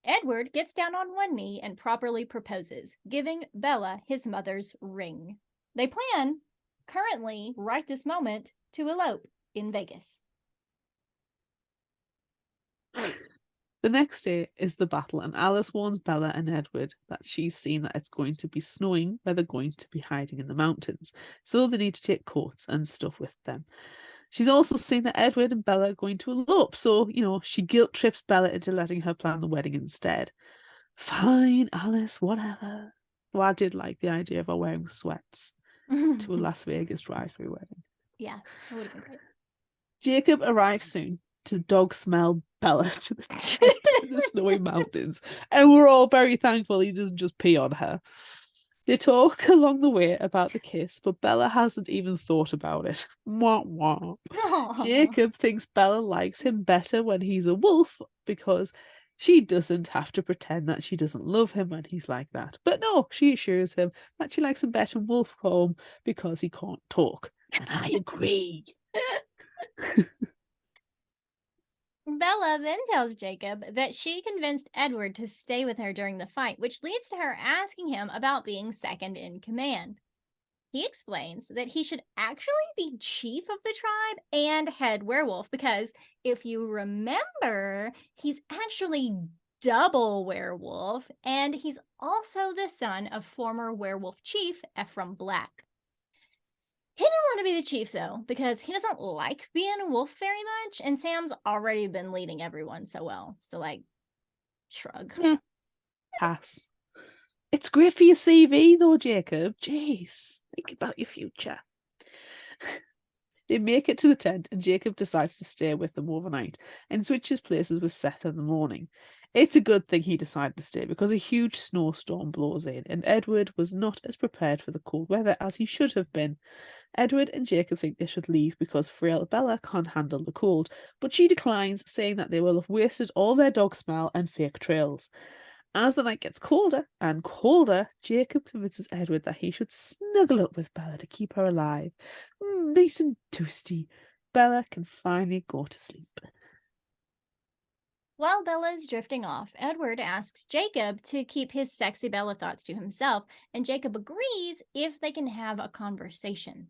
Edward gets down on one knee and properly proposes, giving Bella his mother's ring. They plan, currently, right this moment, to elope in Vegas. The next day is the battle, and Alice warns Bella and Edward that she's seen that it's going to be snowing where they're going to be hiding in the mountains, so they need to take coats and stuff with them. She's also seen that Edward and Bella are going to elope, so, she guilt trips Bella into letting her plan the wedding instead. Fine, Alice, whatever. Well, I did like the idea of her wearing sweats to a Las Vegas drive-through wedding. Yeah, that would have been great. Jacob arrives soon to dog smell Bella to the tent in the snowy mountains, and we're all very thankful he doesn't just pee on her. They talk along the way about the kiss, but Bella hasn't even thought about it. Wah, wah. Jacob thinks Bella likes him better when he's a wolf because she doesn't have to pretend that she doesn't love him when he's like that. But no, she assures him that she likes him better in wolf form because he can't talk. And I agree. Bella then tells Jacob that she convinced Edward to stay with her during the fight, which leads to her asking him about being second in command. He explains that he should actually be chief of the tribe and head werewolf because, if you remember, he's actually double werewolf, and he's also the son of former werewolf chief Ephraim Black. He didn't want to be the chief, though, because he doesn't like being a wolf very much, and Sam's already been leading everyone so well. So, shrug. Yeah. Pass. It's great for your CV, though, Jacob. Jeez, think about your future. They make it to the tent and Jacob decides to stay with them overnight and switches places with Seth in the morning. It's a good thing he decided to stay because a huge snowstorm blows in and Edward was not as prepared for the cold weather as he should have been. Edward and Jacob think they should leave because frail Bella can't handle the cold, but she declines, saying that they will have wasted all their dog smell and fake trails. As the night gets colder and colder, Jacob convinces Edward that he should snuggle up with Bella to keep her alive. Nice and toasty. Bella can finally go to sleep. While Bella is drifting off, Edward asks Jacob to keep his sexy Bella thoughts to himself, and Jacob agrees if they can have a conversation.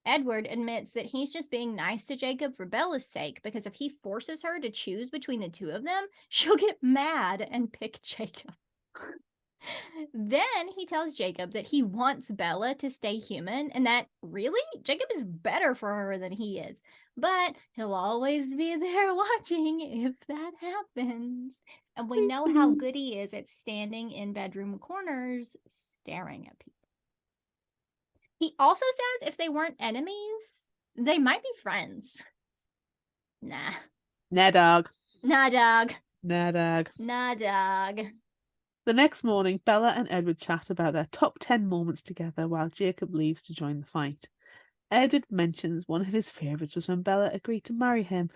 Edward admits that he's just being nice to Jacob for Bella's sake because if he forces her to choose between the two of them, she'll get mad and pick Jacob. Then he tells Jacob that he wants Bella to stay human and that really Jacob is better for her than he is, but he'll always be there watching if that happens. And we know how good he is at standing in bedroom corners staring at people. He also says if they weren't enemies, they might be friends. Nah. Nah, dog. Nah, dog. Nah, dog. Nah, dog. The next morning, Bella and Edward chat about their top 10 moments together while Jacob leaves to join the fight. Edward mentions one of his favourites was when Bella agreed to marry him,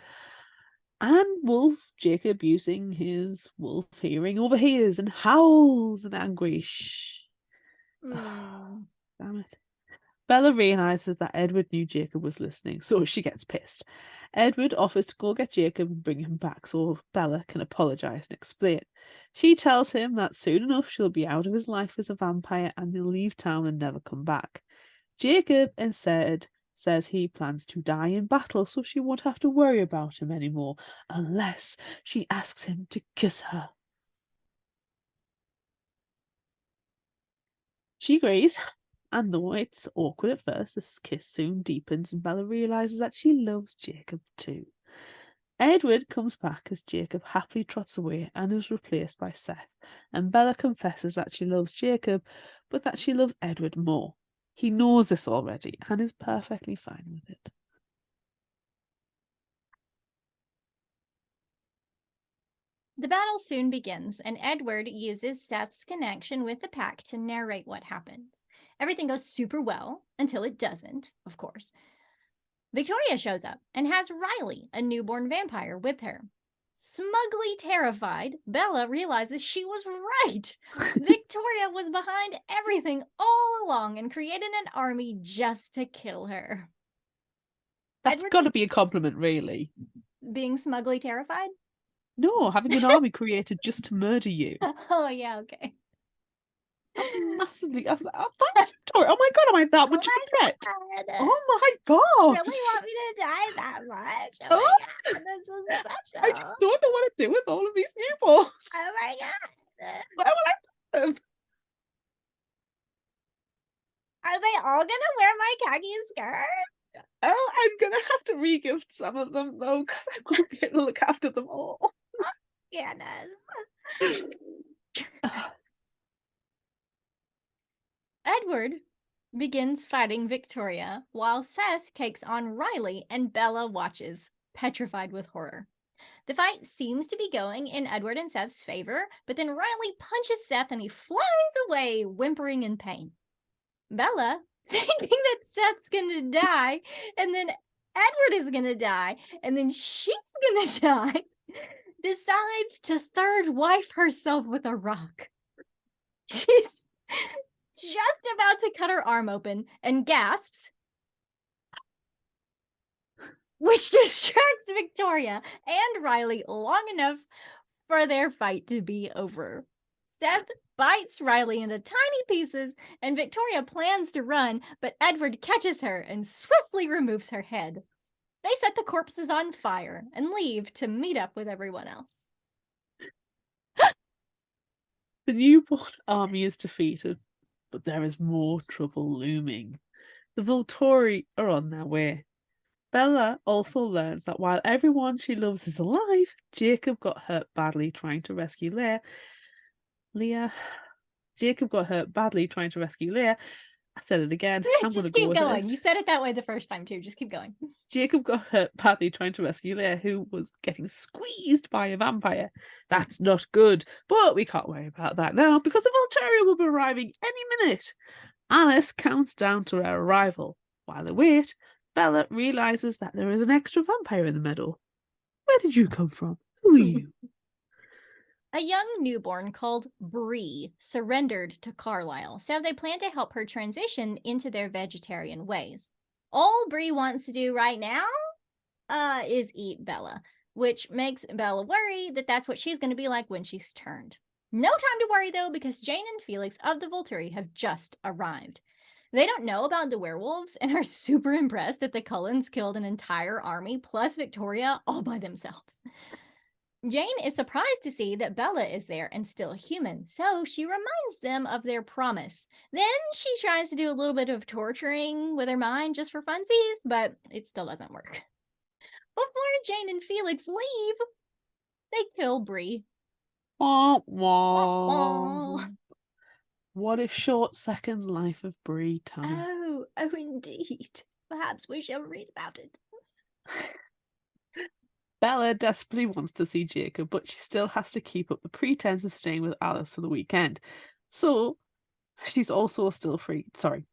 and Wolf Jacob, using his wolf hearing, overhears and howls in anguish. Damn it. Bella realises that Edward knew Jacob was listening, so she gets pissed. Edward offers to go get Jacob and bring him back so Bella can apologise and explain. She tells him that soon enough she'll be out of his life as a vampire and they'll leave town and never come back. Jacob instead says he plans to die in battle so she won't have to worry about him anymore unless she asks him to kiss her. She agrees. And though it's awkward at first, this kiss soon deepens and Bella realises that she loves Jacob too. Edward comes back as Jacob happily trots away and is replaced by Seth, and Bella confesses that she loves Jacob, but that she loves Edward more. He knows this already and is perfectly fine with it. The battle soon begins, and Edward uses Seth's connection with the pack to narrate what happens. Everything goes super well, until it doesn't, of course. Victoria shows up and has Riley, a newborn vampire, with her. Smugly terrified, Bella realizes she was right. Victoria was behind everything all along and created an army just to kill her. That's got to be a compliment, really. Being smugly terrified? No, having an army created just to murder you. Oh, yeah, okay. That's massively. I was like, oh, thanks, Victoria. Oh my god, am I that much of a threat? Oh my god! Really want me to die that much? Oh my god, that's so special. I just don't know what to do with all of these newborns. Oh my god. Where will I put them? Are they all gonna wear my khaki skirt? Oh, I'm gonna have to re-gift some of them though, because I'm gonna be able to look after them all. Goodness. Edward begins fighting Victoria while Seth takes on Riley and Bella watches, petrified with horror. The fight seems to be going in Edward and Seth's favor, but then Riley punches Seth and he flies away, whimpering in pain. Bella, thinking that Seth's gonna die, and then Edward is gonna die, and then she's gonna die, decides to third wife herself with a rock. She's just about to cut her arm open and gasps, which distracts Victoria and Riley long enough for their fight to be over. Seth bites Riley into tiny pieces, and Victoria plans to run, but Edward catches her and swiftly removes her head. They set the corpses on fire and leave to meet up with everyone else. The newborn army is defeated, but there is more trouble looming. The Volturi are on their way. Bella also learns that while everyone she loves is alive, Jacob got hurt badly trying to rescue Leah. Jacob got hurt badly trying to rescue Leah, I said it again. I'm going to Just go keep with going. it. You said it that way the first time too. Just keep going. Jacob got hurt badly trying to rescue Leia, who was getting squeezed by a vampire. That's not good, but we can't worry about that now because the Volturi will be arriving any minute. Alice counts down to her arrival. While they wait, Bella realizes that there is an extra vampire in the meadow. Where did you come from? Who are you? A young newborn called Bree surrendered to Carlisle, so they plan to help her transition into their vegetarian ways. All Bree wants to do right now is eat Bella, which makes Bella worry that that's what she's going to be like when she's turned. No time to worry, though, because Jane and Felix of the Volturi have just arrived. They don't know about the werewolves and are super impressed that the Cullens killed an entire army plus Victoria all by themselves. Jane is surprised to see that Bella is there and still human, so she reminds them of their promise. Then she tries to do a little bit of torturing with her mind just for funsies, but it still doesn't work. Before Jane and Felix leave, they kill Bree. Wah, Wah, wah. wah. What a short second life of Brie, Tanya. Oh, indeed. Perhaps we shall read about it. Bella desperately wants to see Jacob, but she still has to keep up the pretense of staying with Alice for the weekend. So, she's also still free. Sorry.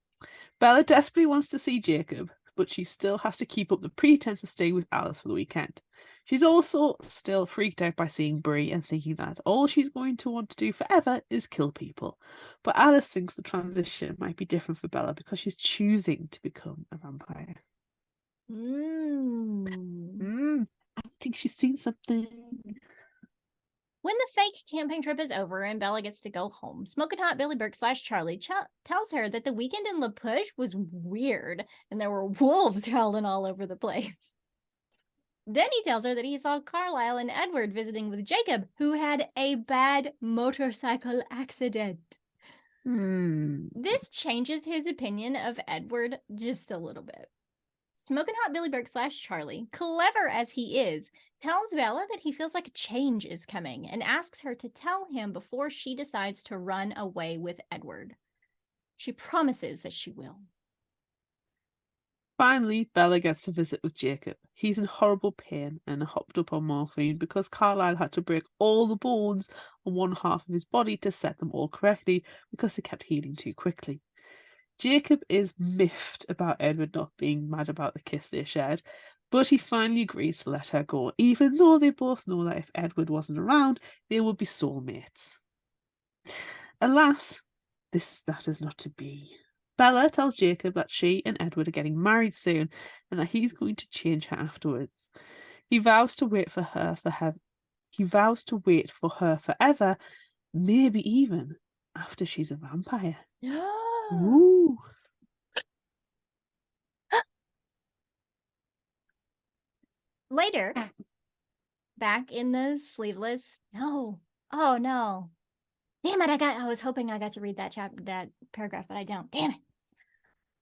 Bella desperately wants to see Jacob, but she still has to keep up the pretense of staying with Alice for the weekend. She's also still freaked out by seeing Bree and thinking that all she's going to want to do forever is kill people. But Alice thinks the transition might be different for Bella because she's choosing to become a vampire. I think she's seen something. When the fake camping trip is over and Bella gets to go home, Smoking Hot Billy Burke / Charlie tells her that the weekend in La Push was weird and there were wolves howling all over the place. Then he tells her that he saw Carlisle and Edward visiting with Jacob, who had a bad motorcycle accident. This changes his opinion of Edward just a little bit. Smoking Hot Billy Burke / Charlie, clever as he is, tells Bella that he feels like a change is coming and asks her to tell him before she decides to run away with Edward. She promises that she will. Finally, Bella gets to visit with Jacob. He's in horrible pain and hopped up on morphine because Carlisle had to break all the bones on one half of his body to set them all correctly because they kept healing too quickly. Jacob is miffed about Edward not being mad about the kiss they shared, but he finally agrees to let her go, even though they both know that if Edward wasn't around, they would be soulmates. Alas, that is not to be. Bella tells Jacob that she and Edward are getting married soon and that he's going to change her afterwards. He vows to wait for her forever, maybe even after she's a vampire. Ooh. Later, back in the sleeveless. No. Oh no. Damn it, I was hoping I got to read that paragraph, but I don't. Damn it.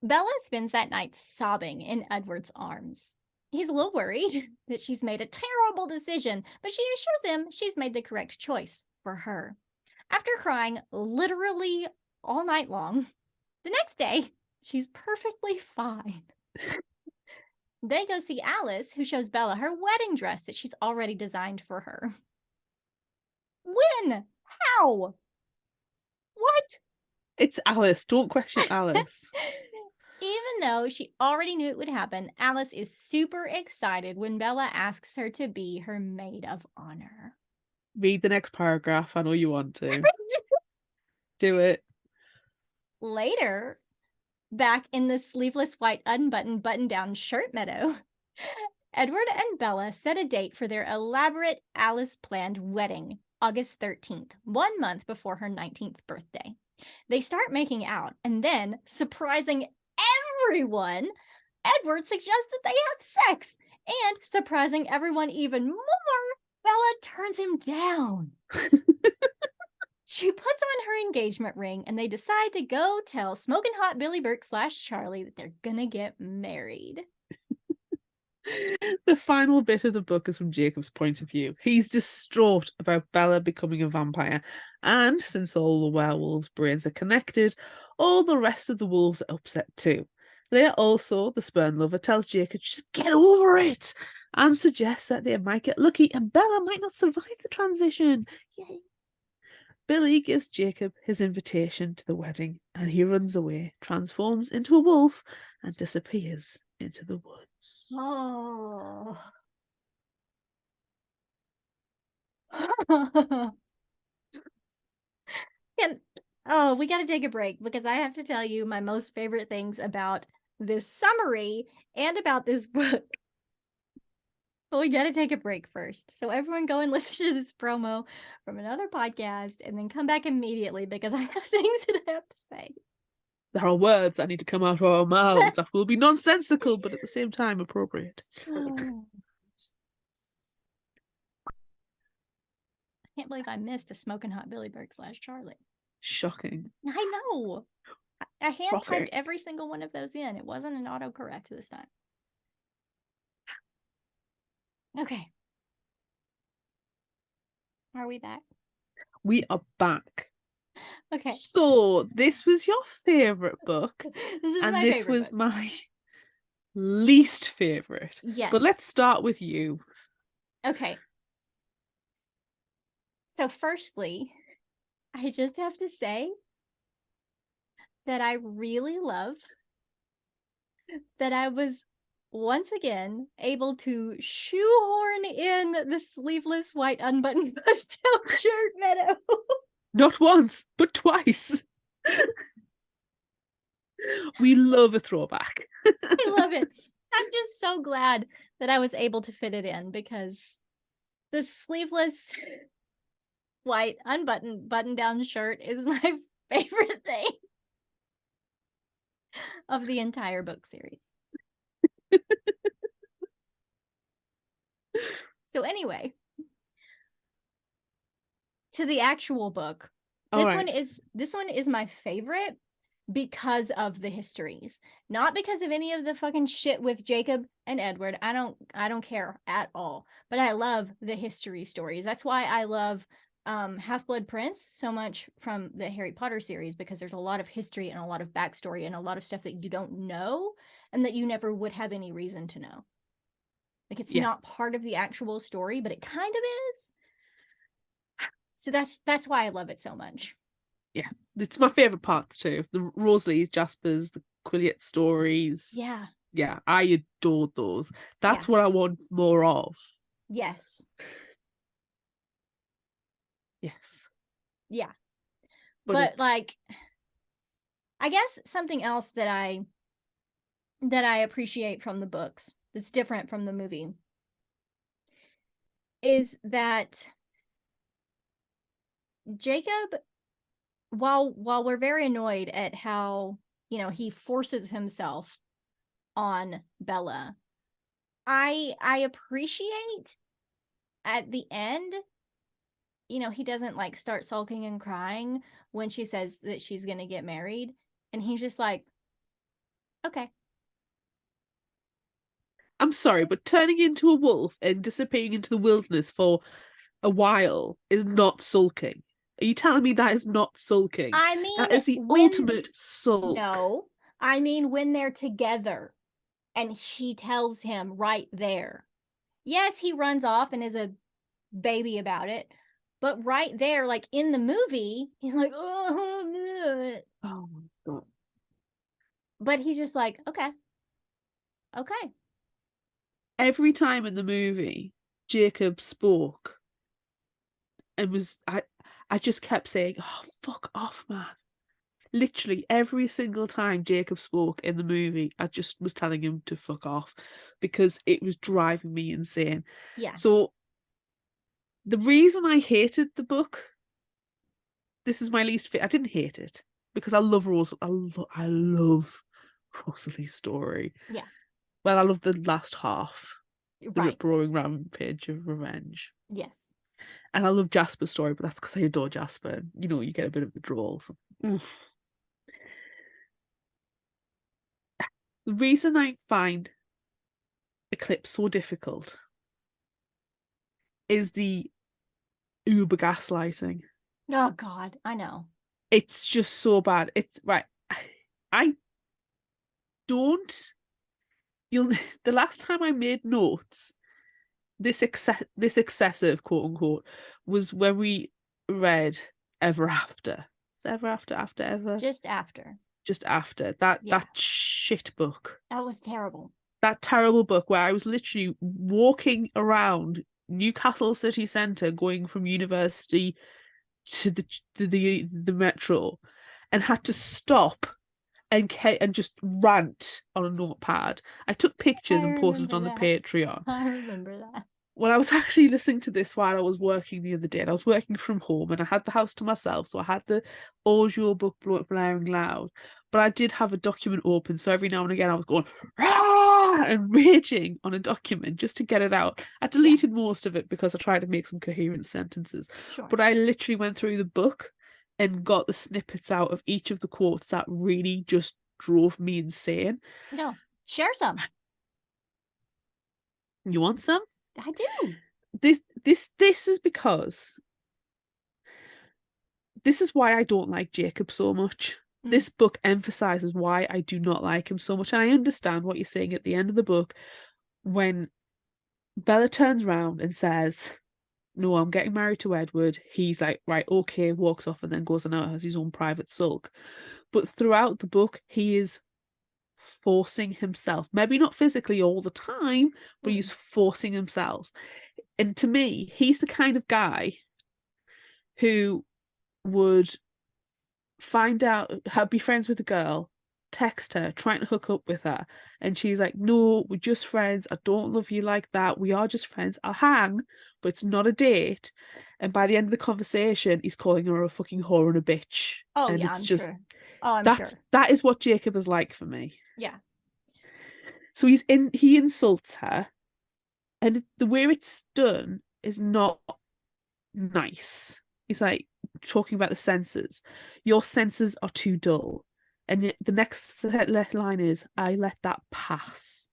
Bella spends that night sobbing in Edward's arms. He's a little worried that she's made a terrible decision, but she assures him she's made the correct choice for her. After crying literally all night long, the next day, she's perfectly fine. They go see Alice, who shows Bella her wedding dress that she's already designed for her. When? How? What? It's Alice. Don't question Alice. Even though she already knew it would happen, Alice is super excited when Bella asks her to be her maid of honor. Read the next paragraph. I know you want to. Do it. Later, back in the sleeveless white unbuttoned button-down shirt meadow, Edward and Bella set a date for their elaborate Alice-planned wedding, August 13th, 1 month before her 19th birthday. They start making out, and then, surprising everyone, Edward suggests that they have sex, and surprising everyone even more, Bella turns him down. She puts on her engagement ring, and they decide to go tell Smoking Hot Billy Burke / Charlie that they're gonna get married. The final bit of the book is from Jacob's point of view. He's distraught about Bella becoming a vampire, and since all the werewolves' brains are connected, all the rest of the wolves are upset too. Leah also, the sperm lover, tells Jacob just get over it and suggests that they might get lucky and Bella might not survive the transition. Yay. Billy gives Jacob his invitation to the wedding and he runs away, transforms into a wolf, and disappears into the woods. Oh. And we got to take a break because I have to tell you my most favorite things about this summary and about this book. But we got to take a break first. So everyone go and listen to this promo from another podcast and then come back immediately because I have things that I have to say. There are words that need to come out of our mouths that will be nonsensical, but at the same time appropriate. I can't believe I missed a smoking hot Billy Burke / Charlie. Shocking. I know. I hand typed Shocking. every single one of those in. It wasn't an autocorrect this time. Okay. Are we back? We are back. Okay. So this was your favourite book, This is and my this favorite was book. my least favourite. Yes. But let's start with you. Okay. So firstly, I just have to say that I really love that I was once again able to shoehorn in the sleeveless white unbuttoned button-down shirt Meadow. Not once, but twice. We love a throwback. I love it. I'm just so glad that I was able to fit it in because the sleeveless white unbuttoned button-down shirt is my favorite thing of the entire book series. So anyway, to the actual book. This one is my favorite because of the histories, not because of any of the fucking shit with Jacob and Edward. I don't care at all. But I love the history stories. That's why I love Half-Blood Prince so much from the Harry Potter series, because there's a lot of history and a lot of backstory and a lot of stuff that you don't know and that you never would have any reason to know. Like it's not part of the actual story, but it kind of is. So that's why I love it so much. Yeah, it's my favourite parts too. The Rosalie, Jasper's, the Quileute stories. Yeah, I adored those. That's what I want more of. Yes. Yes. Yeah. But like, I guess something else that I appreciate from the books that's different from the movie is that Jacob, while we're very annoyed at how, you know, he forces himself on Bella, I appreciate at the end, you know, he doesn't like start sulking and crying when she says that she's going to get married. And he's just like, okay. I'm sorry, but turning into a wolf and disappearing into the wilderness for a while is not sulking. Are you telling me that is not sulking? I mean, that is the ultimate sulk. No, I mean when they're together and she tells him right there. Yes, he runs off and is a baby about it. But right there, like in the movie, he's like, oh my God. But he's just like, okay. Every time in the movie, Jacob spoke and I just kept saying, oh, fuck off, man. Literally every single time Jacob spoke in the movie, I just was telling him to fuck off because it was driving me insane. Yeah. So the reason I hated the book, this is my least favorite. I didn't hate it because I love I love Rosalie's story. Yeah. Well, I love the last half. The right. rip-roaring rampage of revenge. Yes. And I love Jasper's story, but that's because I adore Jasper. You know, you get a bit of the drawl. So. The reason I find Eclipse so difficult is the uber gaslighting. Oh God, I know. It's just so bad. It's right. I don't. You'll. The last time I made notes, this excessive quote unquote was when we read Ever After. Is it Ever After After Ever? Just after. Just after that Yeah. that shit book. That was terrible. That terrible book where I was literally walking around Newcastle city centre, going from university to the metro, and had to stop and just rant on a notepad. I took pictures I and posted it on remember the that. Patreon. I remember that. When I was actually listening to this while I was working the other day, and I was working from home and I had the house to myself, so I had the audio book blaring loud, but I did have a document open, so every now and again I was going "Rah!" and raging on a document just to get it out. I deleted most of it because I tried to make some coherent sentences, Sure. but I literally went through the book and got the snippets out of each of the quotes that really just drove me insane. No, share some. You want some? I do. This is because this is why I don't like Jacob so much. This book emphasizes why I do not like him so much. And I understand what you're saying at the end of the book when Bella turns around and says, "No, I'm getting married to Edward." He's like, "Right, okay," walks off and then goes and out has his own private sulk. But throughout the book, he is forcing himself, maybe not physically all the time, but he's forcing himself. And to me, he's the kind of guy who would find out, be friends with a girl, text her, trying to hook up with her, and she's like, "No, we're just friends. I don't love you like that. We are just friends. I'll hang, but it's not a date." And by the end of the conversation, he's calling her a fucking whore and a bitch. Oh, and yeah, it's I'm just sure. Oh, I'm sure. that is what Jacob is like for me. Yeah. So he insults her, and the way it's done is not nice. He's like talking about the senses. Your senses are too dull. And the next line is, "I let that pass."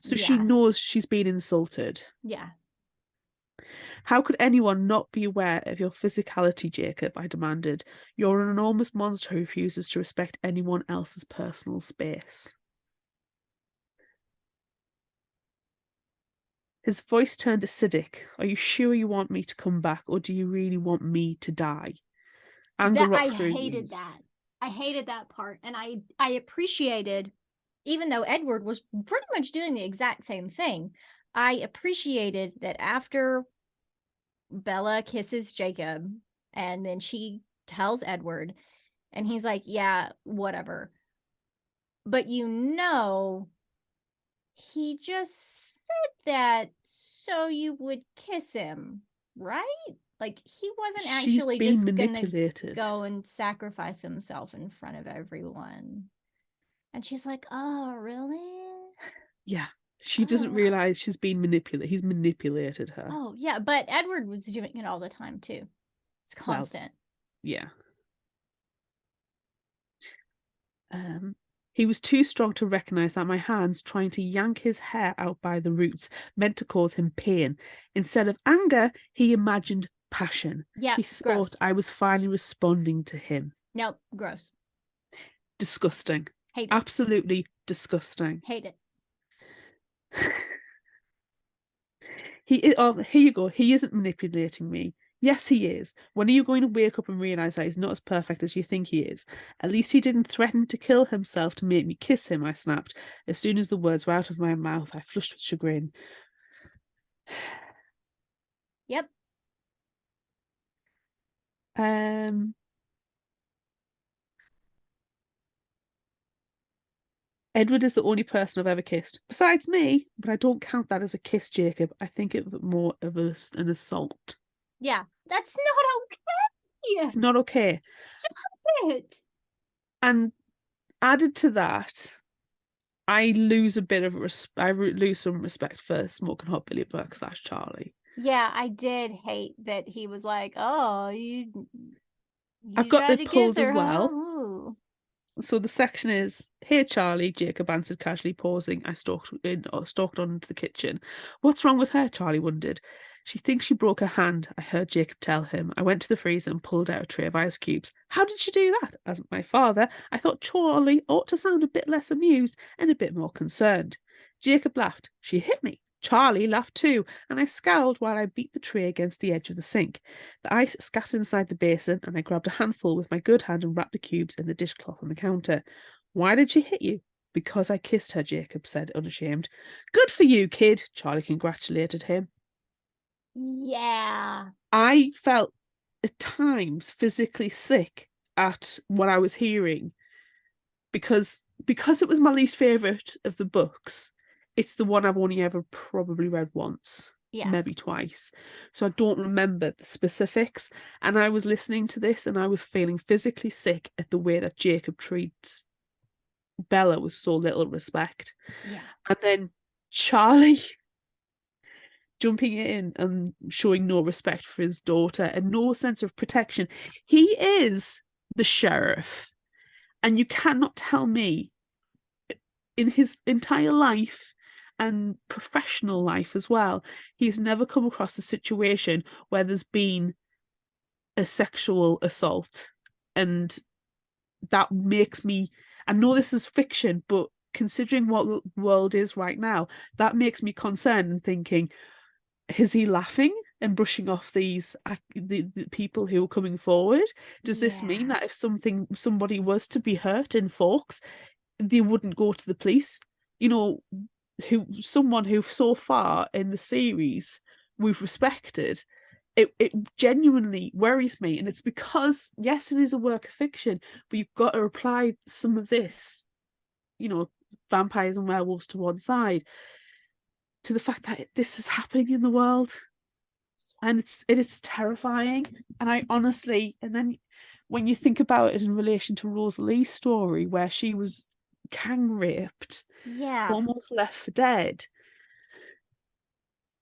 So she Yeah. knows she's been insulted. Yeah. "How could anyone not be aware of your physicality, Jacob?" I demanded. "You're an enormous monster who refuses to respect anyone else's personal space." His voice turned acidic. "Are you sure you want me to come back, or do you really want me to die?" Anger I rocked through me. hated that. I hated that part. And I appreciated, even though Edward was pretty much doing the exact same thing, I appreciated that after Bella kisses Jacob and then she tells Edward, and he's like, "Yeah, whatever." But he just said that so you would kiss him, right? Like, he wasn't She's actually being just manipulated. gonna go and sacrifice himself in front of everyone. And she's like, "Oh, really?" Yeah. She doesn't realize she's being manipulated. He's manipulated her. Oh, yeah, but Edward was doing it all the time too. It's constant. Well, yeah. He was too strong to recognize that my hands trying to yank his hair out by the roots meant to cause him pain. Instead of anger, he imagined passion. Yeah, He it's thought gross. I was finally responding to him. Nope, gross. Disgusting. Hate it. Absolutely disgusting. Hate it. Here you go. He isn't manipulating me. Yes, he is. When are you going to wake up and realize that he's not as perfect as you think he is? At least he didn't threaten to kill himself to make me kiss him, I snapped. As soon as the words were out of my mouth, I flushed with chagrin. Yep. Edward is the only person I've ever kissed, besides me, but I don't count that as a kiss, Jacob. I think it more of an assault. Yeah, that's not okay. It's not okay. Stop it. And added to that, I lose a bit of I lose some respect for Smoking Hot Billy Burke / Charlie. Yeah, I did hate that he was like, "Oh, you I've got tried the to kiss pulled as her, well. huh? So the section is, "Hey Charlie," Jacob answered casually, pausing. I stalked on into the kitchen. "What's wrong with her?" Charlie wondered. "She thinks she broke her hand," I heard Jacob tell him. I went to the freezer and pulled out a tray of ice cubes. "How did she do that?" asked my father. I thought Charlie ought to sound a bit less amused and a bit more concerned. Jacob laughed. "She hit me." Charlie laughed too, and I scowled while I beat the tray against the edge of the sink. The ice scattered inside the basin, and I grabbed a handful with my good hand and wrapped the cubes in the dishcloth on the counter. "Why did she hit you?" "Because I kissed her," Jacob said, unashamed. "Good for you, kid," Charlie congratulated him. Yeah. I felt at times physically sick at what I was hearing because it was my least favourite of the books. It's the one I've only ever probably read once, Yeah. maybe twice. So I don't remember the specifics. And I was listening to this and I was feeling physically sick at the way that Jacob treats Bella with so little respect. Yeah. And then Charlie jumping in and showing no respect for his daughter and no sense of protection. He is the sheriff. And you cannot tell me in his entire life and professional life as well, he's never come across a situation where there's been a sexual assault. And that makes me, I know this is fiction, but considering what the world is right now, that makes me concerned and thinking, is he laughing and brushing off the people who are coming forward? Does this mean that if somebody was to be hurt in Forks, they wouldn't go to the police? You know, someone who so far in the series we've respected, it genuinely worries me. And it's because, yes, it is a work of fiction, but you've got to apply some of this, vampires and werewolves to one side, to the fact that this is happening in the world. And it's terrifying. And I honestly, and then when you think about it in relation to Rosalie's story, where she was gang raped, almost left for dead,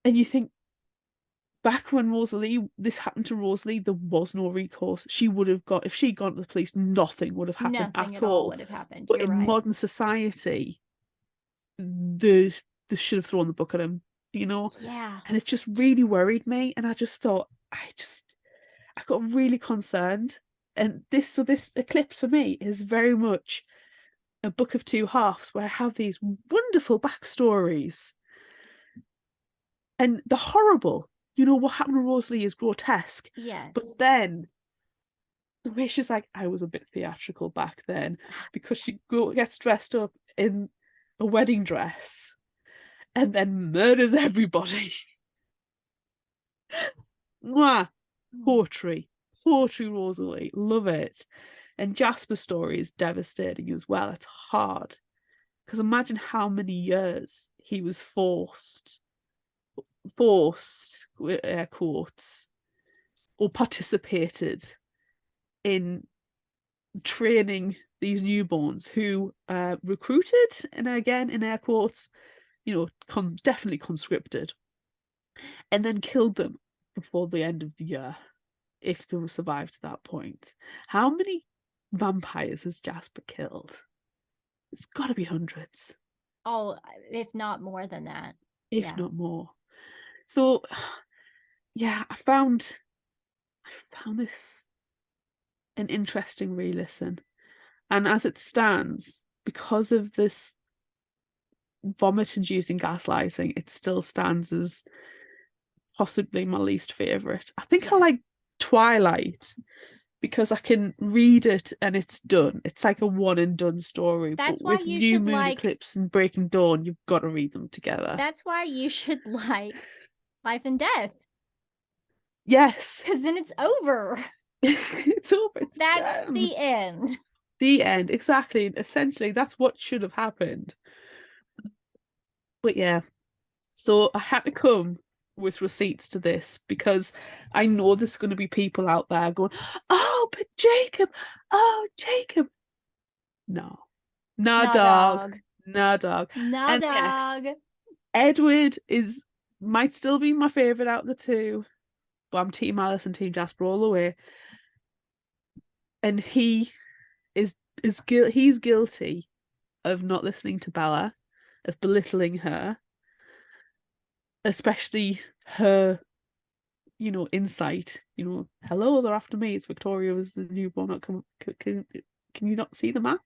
and you think back when this happened to Rosalie, there was no recourse. She would have got, if she'd gone to the police, nothing would have happened Nothing at at all all. would have happened. But You're in right. modern society, they should have thrown the book at him, Yeah. And it just really worried me. And I just thought, I got really concerned. And this Eclipse for me is very much a book of two halves where I have these wonderful backstories. And the horrible, what happened to Rosalie is grotesque. Yes. But then the way she's like, I was a bit theatrical back then, because she gets dressed up in a wedding dress and then murders everybody. Mwah! Poetry Rosalie, love it. And Jasper's story is devastating as well. It's hard because imagine how many years he was forced with air quotes, or participated in training these newborns who recruited, and again in air quotes, definitely conscripted, and then killed them before the end of the year if they were survived to that point. How many vampires has Jasper killed? It's got to be hundreds. Oh, if not more than that. If not more. So, yeah, I found this an interesting re-listen. And as it stands, because of this vomit-inducing gaslighting, it still stands as possibly my least favourite. I think I like Twilight because I can read it and it's done. It's like a one and done story. That's but why with you New should Moon Eclipse and Breaking Dawn, you've got to read them together. That's why you should like Life and Death. Yes. Because then it's over. It's over. That's done. the end. The end, exactly. Essentially, that's what should have happened. But yeah, so I had to come with receipts to this because I know there's going to be people out there going, "Oh, but Jacob, oh, Jacob." No, nah, dog. Nah, dog. Nah, And dog. yes, Edward might still be my favourite out of the two, but I'm Team Alice and Team Jasper all the way. And he is he's guilty of not listening to Bella, of belittling her, especially her, insight. Hello, they're after me. It's Victoria was the newborn. Can you not see the map?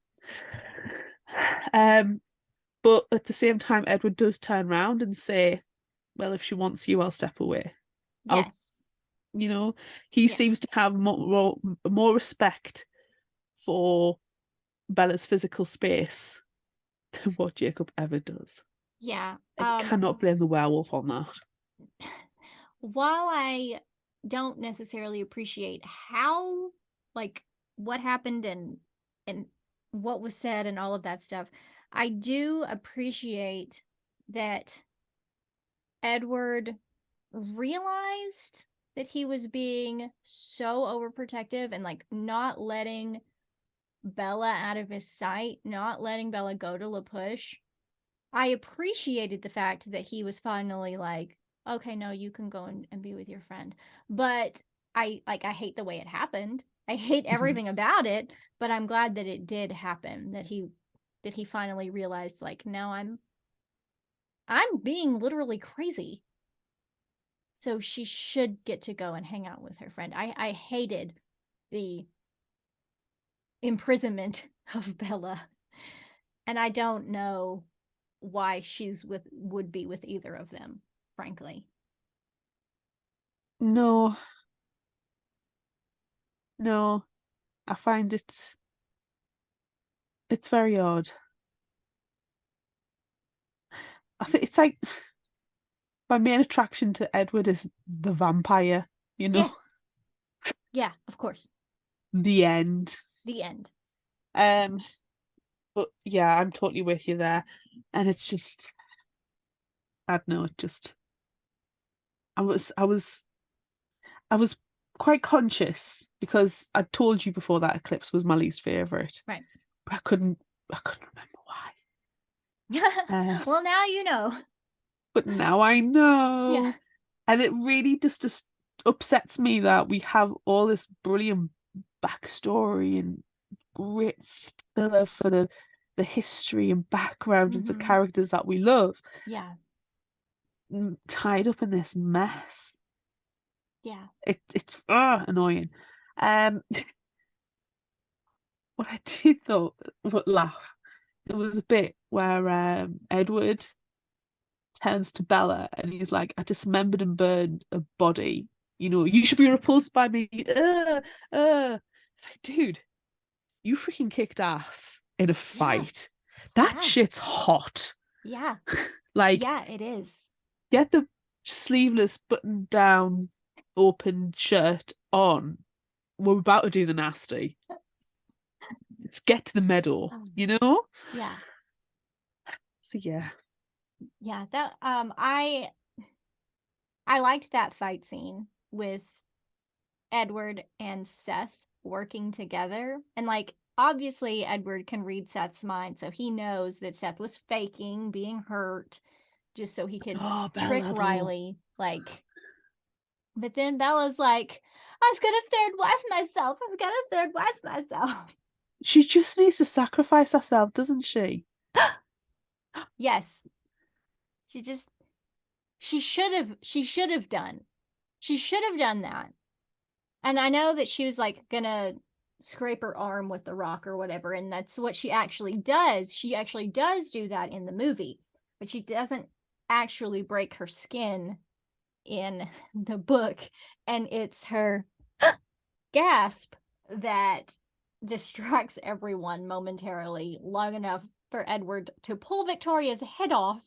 But at the same time, Edward does turn around and say, well, if she wants you, I'll step away. Yes. He Yeah. seems to have more respect for Bella's physical space than what Jacob ever does. Yeah. I cannot blame the werewolf on that. While I don't necessarily appreciate how, like, what happened and what was said and all of that stuff, I do appreciate that Edward realized that he was being so overprotective and like not letting Bella out of his sight, not letting Bella go to La Push. I appreciated the fact that he was finally like, okay, no, you can go and be with your friend. But I hate the way it happened. I hate everything about it, but I'm glad that it did happen, that he finally realized, like, no, I'm being literally crazy. So she should get to go and hang out with her friend. I hated the imprisonment of Bella. And I don't know why would be with either of them, frankly. No, I find it's very odd. I think it's like my main attraction to Edward is the vampire, Yes. Yeah, of course. The end. The end. But yeah, I'm totally with you there. And it's just, I don't know, I was quite conscious because I told you before that Eclipse was my least favourite. Right. But I couldn't remember why. Well, now you know. But now I know. Yeah. And it really just upsets me that we have all this brilliant backstory and great filler for the history and background of the characters that we love. Yeah. Tied up in this mess. Yeah. It's annoying. What I did though laugh, there was a bit where Edward turns to Bella and he's like, I dismembered and burned a body. You should be repulsed by me. It's like, dude, you freaking kicked ass in a fight. That shit's hot. Yeah. Like, yeah, it is. Get the sleeveless button down open shirt on. We're about to do the nasty. Let's get to the medal, Yeah. So yeah. Yeah, that I liked that fight scene with Edward and Seth working together. And like obviously Edward can read Seth's mind, so he knows that Seth was faking being hurt just so he could trick Riley. Like, but then Bella's like, I've got a third wife myself. She just needs to sacrifice herself, doesn't she? Yes. She should have done that. And I know that she was like gonna scrape her arm with the rock or whatever, and that's what she actually does. She actually does do that in the movie, but she doesn't actually break her skin in the book, and it's her gasp that distracts everyone momentarily long enough for Edward to pull Victoria's head off.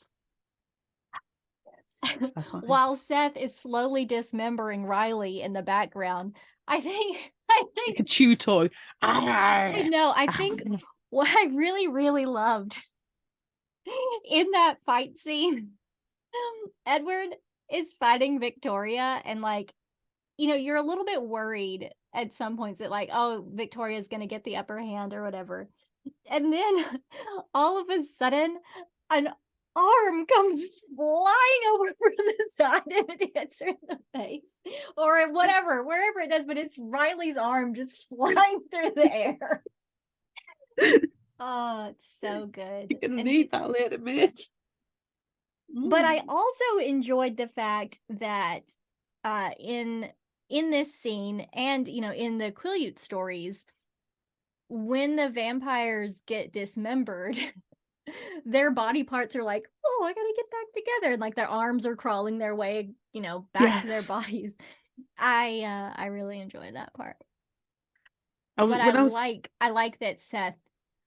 While Seth is slowly dismembering Riley in the background. I think like a chew toy. I know. I think what I really, really loved in that fight scene, Edward is fighting Victoria, and like, you're a little bit worried at some points that like, oh, Victoria's gonna get the upper hand or whatever. And then all of a sudden, an arm comes flying over from the side and it hits her in the face or whatever, wherever it does, but it's Riley's arm just flying through the air. Oh, it's so good. You're gonna And need that later, mate. but I Mm. also enjoyed the fact that in this scene and in the Quileute stories, when the vampires get dismembered, their body parts are like, oh, I gotta get back together, and like their arms are crawling their way, back to their Yes. bodies. I really enjoy that part. But When I was I like that Seth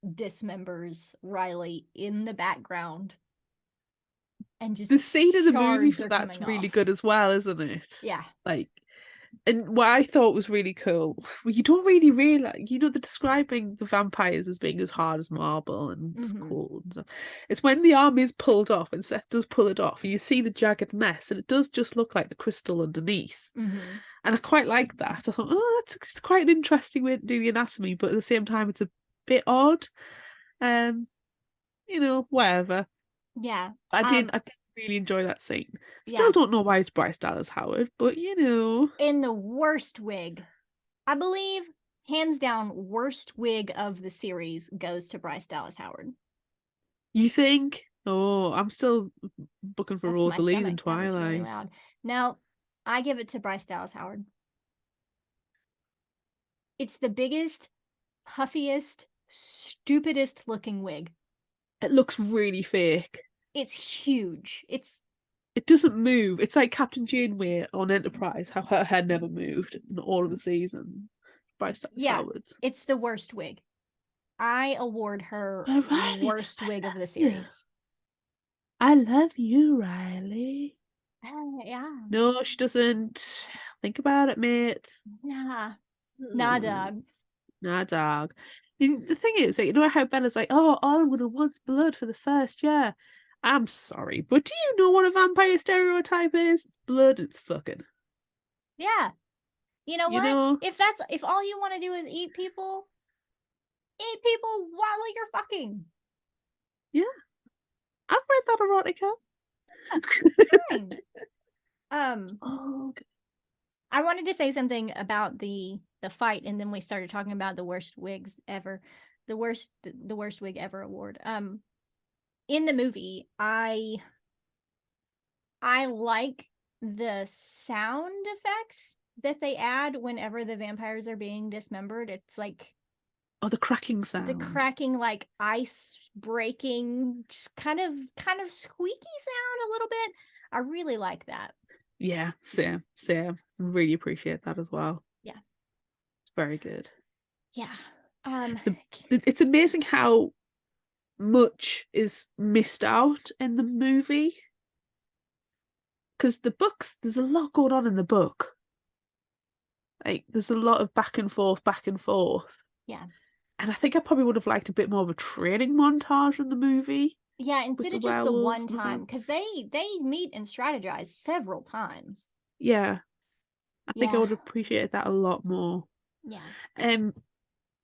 dismembers Riley in the background and the just scene in the movie shards for are that's coming really off. good as well, isn't it? Yeah. Like, and what I thought was really cool, well, you don't really realize, they're describing the vampires as being as hard as marble and Mm-hmm. cold and stuff. It's when the arm is pulled off and Seth does pull it off, and you see the jagged mess, and it does just look like the crystal underneath. Mm-hmm. And I quite like that. I thought, oh, it's quite an interesting way to do the anatomy, but at the same time, it's a bit odd. Um, whatever. Yeah. I did really enjoy that scene. Still Yeah. don't know why it's Bryce Dallas Howard, but In the worst wig, I believe, hands down, worst wig of the series goes to Bryce Dallas Howard. you think? Oh, I'm still booking for That's my Rosalie's in stomach. That was really Twilight. loud. No, I give it to Bryce Dallas Howard. It's the biggest, puffiest, stupidest looking wig. It looks really fake. It's huge. It doesn't move. It's like Captain Janeway on Enterprise, how her hair never moved in all of the season. Bryce Dallas Yeah, Howard. it's the worst wig. I award her Oh, Riley, worst wig of the you. series. I love you, Riley. Yeah. No, she doesn't. Think about it, mate. Nah. Nah, Hmm. dog. Nah, dog. The thing is, like, how Bella's like, oh, all I'm gonna want's blood for the first year. I'm sorry, but do you know what a vampire stereotype is? It's blood, it's fucking. Yeah. You know You what? know? If all you want to do is eat people while you're fucking. Yeah. I've read that erotica. It's fine. Oh, okay. I wanted to say something about the fight, and then we started talking about the worst wigs ever, the worst wig ever award. In the movie, I like the sound effects that they add whenever the vampires are being dismembered. It's like Oh, the cracking the sound. cracking, like ice breaking, just kind of squeaky sound a little bit. I really like that. Yeah, same. Really appreciate that as well. Yeah. It's very good. Yeah. It's amazing how much is missed out in the movie. Because the books, there's a lot going on in the book. Like, there's a lot of back and forth, back and forth. Yeah. And I think I probably would have liked a bit more of a training montage in the movie Yeah, with instead the of just the werewolves one and the time, because vamps. they meet and strategize several times. Yeah, I think I Yeah. would have appreciated that a lot more. Yeah. Um,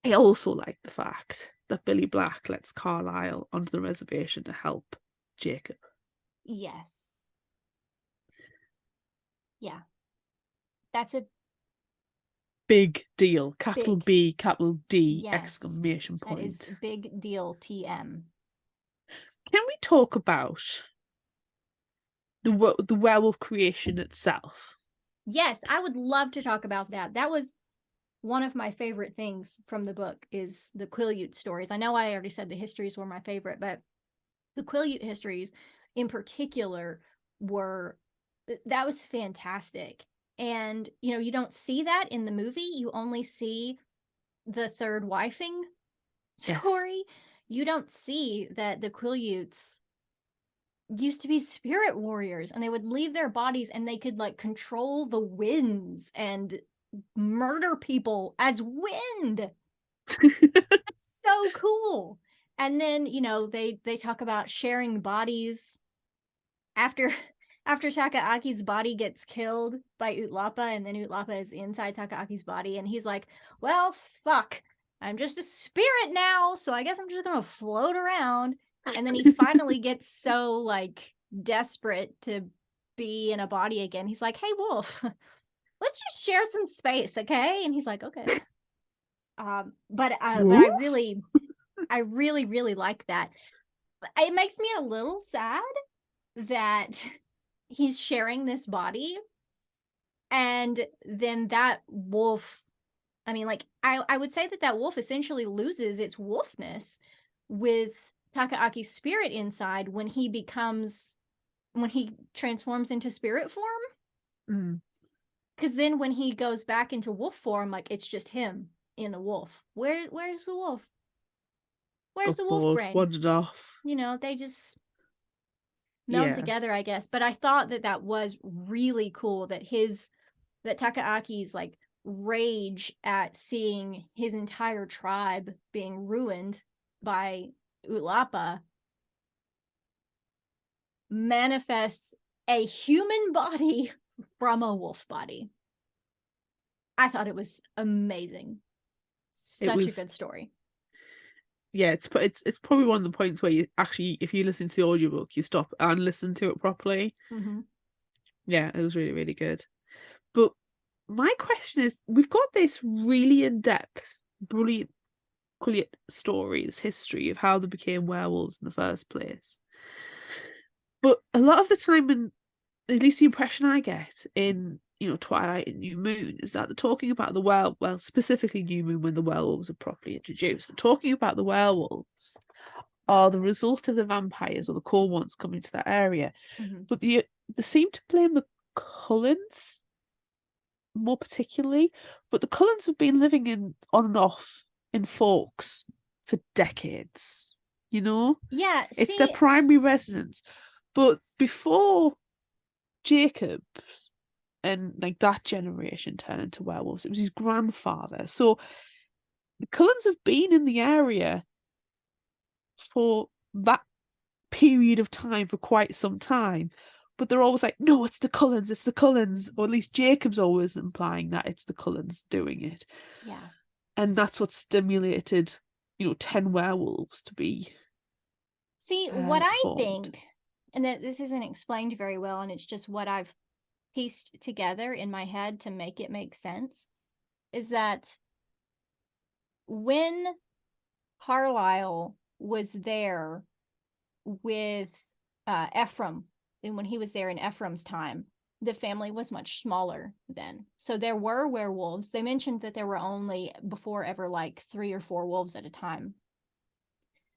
I also like the fact that Billy Black lets Carlisle onto the reservation to help Jacob. Yes. Yeah. That's a Big deal. Capital big, B, capital D, yes. exclamation That is point. big deal TM. Can we talk about the werewolf creation itself? Yes, I would love to talk about that. That was one of my favorite things from the book is the Quileute stories. I know I already said the histories were my favorite, but the Quileute histories in particular that was fantastic. And you don't see that in the movie. You only see the third wifing story. Yes. You don't see that the Quileutes used to be spirit warriors, and they would leave their bodies and they could like control the winds and murder people as wind. That's so cool. And then they talk about sharing bodies after Takaaki's body gets killed by Utlapa, and then Utlapa is inside Takaaki's body, and he's like, well, fuck, I'm just a spirit now, so I guess I'm just gonna float around. And then he finally gets so like desperate to be in a body again. He's like, hey, Wolf, let's just share some space, okay? And he's like, okay. But I really I really, really like that. It makes me a little sad that he's sharing this body, and then that wolf, I mean, like, I would say that wolf essentially loses its wolfness with Takaaki's spirit inside when he transforms into spirit form. Mm. Because then when he goes back into wolf form, like, it's just him in a wolf. Where's the wolf? Where's Got the wolf bored, brain? wandered off. You know, they just meld Yeah. together, I guess. But I thought that was really cool that Takaaki's like rage at seeing his entire tribe being ruined by Ulapa manifests a human body from a wolf body. I thought it was amazing. Such a good story. Yeah, it's probably one of the points where you actually, if you listen to the audiobook, you stop and listen to it properly. Mm-hmm. Yeah, it was really, really good. But my question is, we've got this really in-depth, brilliant story, this history of how they became werewolves in the first place. But a lot of the time, and at least the impression I get in, Twilight and New Moon, is that they're talking about the well, specifically New Moon when the werewolves are properly introduced. They're talking about the werewolves are the result of the vampires or the cool ones coming to that area. Mm-hmm. But they seem to blame the Cullens more particularly. But the Cullens have been living on and off in Forks for decades. Yeah, it's their primary residence. But before Jacob and like that generation turned into werewolves, it was his grandfather. So the Cullens have been in the area for that period of time for quite some time. But they're always like, no, it's the Cullens, it's the Cullens. Or at least Jacob's always implying that it's the Cullens doing it. Yeah. And that's what stimulated, 10 werewolves to be See, what I formed. think, and that this isn't explained very well, and it's just what I've pieced together in my head to make it make sense, is that when Carlisle was there with Ephraim, and when he was there in Ephraim's time, the family was much smaller then. So there were werewolves. They mentioned that there were only before ever like 3 or 4 wolves at a time.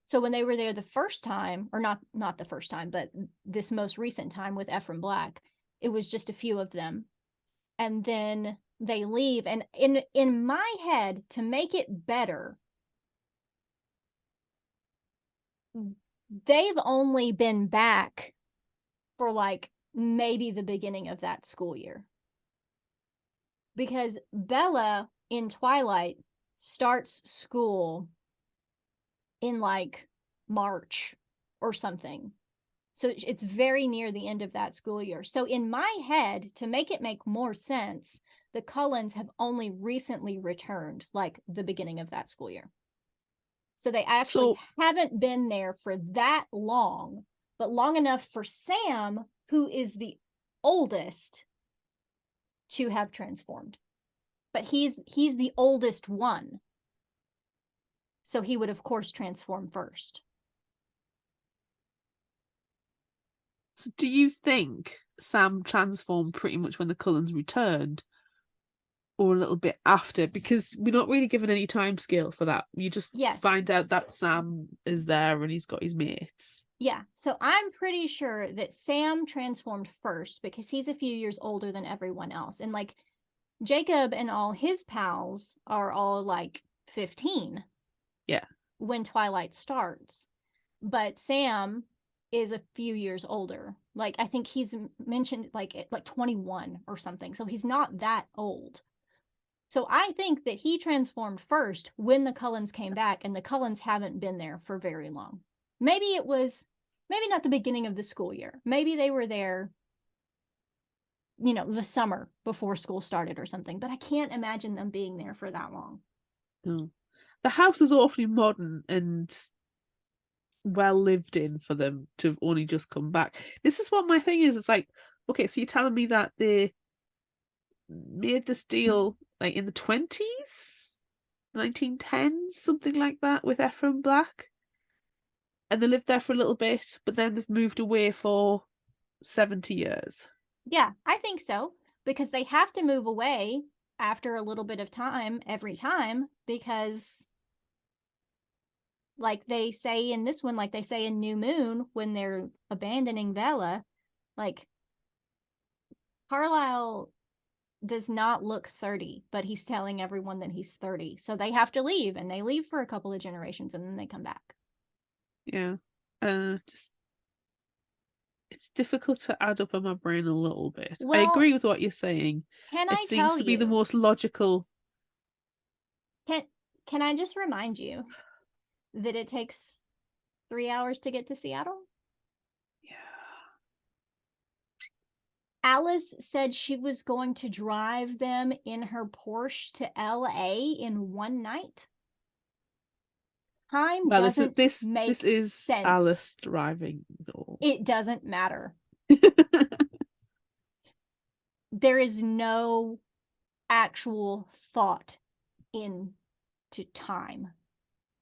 So when they were there the first time, or not the first time, but this most recent time with Ephraim Black, it was just a few of them. And then they leave. And in my head, to make it better, they've only been back for like maybe the beginning of that school year. Because Bella in Twilight starts school in like March or something. So it's very near the end of that school year. So in my head, to make it make more sense, the Cullens have only recently returned, like the beginning of that school year. So they actually haven't been there for that long, but long enough for Sam, who is the oldest, to have transformed. But he's the oldest one. So he would, of course, transform first. So do you think Sam transformed pretty much when the Cullens returned? Or a little bit after? Because we're not really given any time scale for that. You just find out that Sam is there and he's got his mates. Yeah, so I'm pretty sure that Sam transformed first because he's a few years older than everyone else. And like Jacob and all his pals are all like 15. Yeah. When Twilight starts. But Sam is a few years older. Like I think he's mentioned like 21 or something. So he's not that old. So I think that he transformed first when the Cullens came back, and the Cullens haven't been there for very long. Maybe not the beginning of the school year. Maybe they were there, the summer before school started or something, but I can't imagine them being there for that long. No. The house is awfully modern and well lived in for them to have only just come back. This is what my thing is. It's like, okay, so you're telling me that they made this deal like in the 20s? 1910s, something like that, with Ephraim Black. And they lived there for a little bit, but then they've moved away for 70 years. Yeah, I think so, because they have to move away after a little bit of time every time, because like they say in this one, like they say in New Moon, when they're abandoning Vela, like Carlisle does not look 30, but he's telling everyone that he's 30. So they have to leave, and they leave for a couple of generations and then they come back. Yeah. Just it's difficult to add up in my brain a little bit. I Well, agree with what you're saying. Can It I seems tell to be the you? most logical. Can I just remind you that it takes 3 hours to get to Seattle? Yeah. Alice said she was going to drive them in her Porsche to LA in one night. Time Well, doesn't this make is sense. Alice driving, though. It doesn't matter. There is no actual thought into time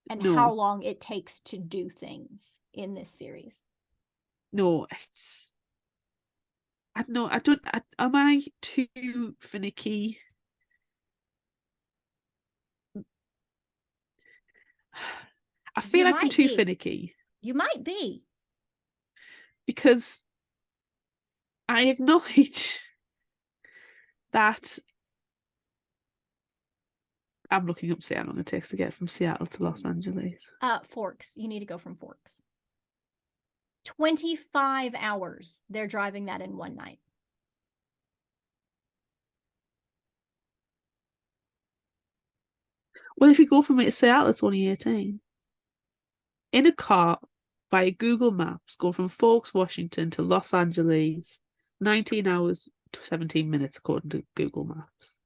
and No. how long it takes to do things in this series. No, it's. I don't know. I don't. Am I too finicky? I feel You like I'm might too be. finicky You might be. because I acknowledge that I'm looking up how long it takes to get from Seattle to Los Angeles. Forks. You need to go from Forks. 25 hours. They're driving that in one night. Well, if you go from it to Seattle, it's only 18. In a car via Google Maps, go from Forks, Washington to Los Angeles, 19 hours, 17 minutes, according to Google Maps.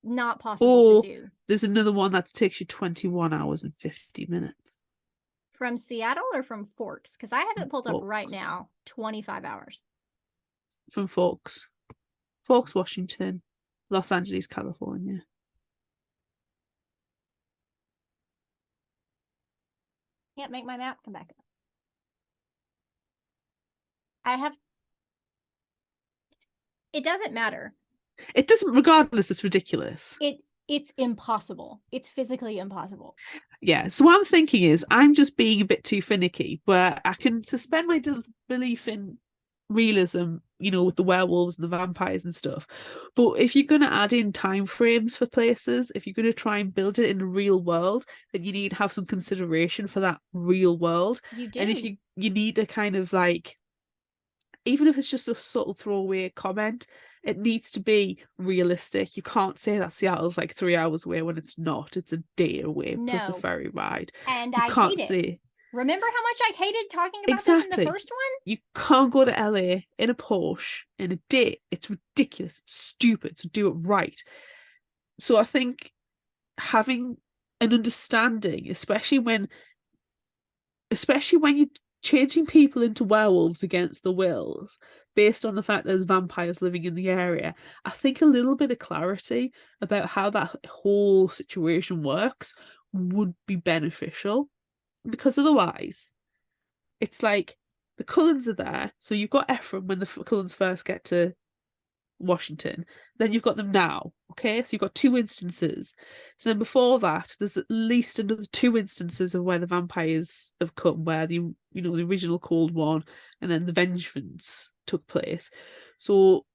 Not possible to do. There's another one that takes you 21 hours and 50 minutes. From Seattle or from Forks? Because I have it pulled up right Forks. now. 25 hours. From Forks. Forks, Washington, Los Angeles, California. Can't make my map come back up. I have. It doesn't matter. It doesn't, regardless, it's ridiculous. It's impossible. It's physically impossible. Yeah, so what I'm thinking is I'm just being a bit too finicky, but I can suspend my belief in realism, with the werewolves and the vampires and stuff. But if you're going to add in time frames for places, if you're going to try and build it in a real world, then you need to have some consideration for that real world. You do. And if you need to kind of like, even if it's just a subtle throwaway comment, it needs to be realistic. You can't say that Seattle's like 3 hours away when it's not. It's a day away plus a No. ferry ride. And You I can't hate say it. Remember how much I hated talking about this in the exactly. first one? You can't go to LA in a Porsche in a day. It's ridiculous. It's stupid. So do it right. So I think having an understanding, especially when you're changing people into werewolves against the wills based on the fact there's vampires living in the area, I think a little bit of clarity about how that whole situation works would be beneficial, because otherwise it's like the Cullens are there, so you've got Ephraim when the Cullens first get to Washington, then you've got them now. Okay, so you've got two instances. So then before that, there's at least another two instances of where the vampires have come, where the original Cold One and then the Vengeance took place. So,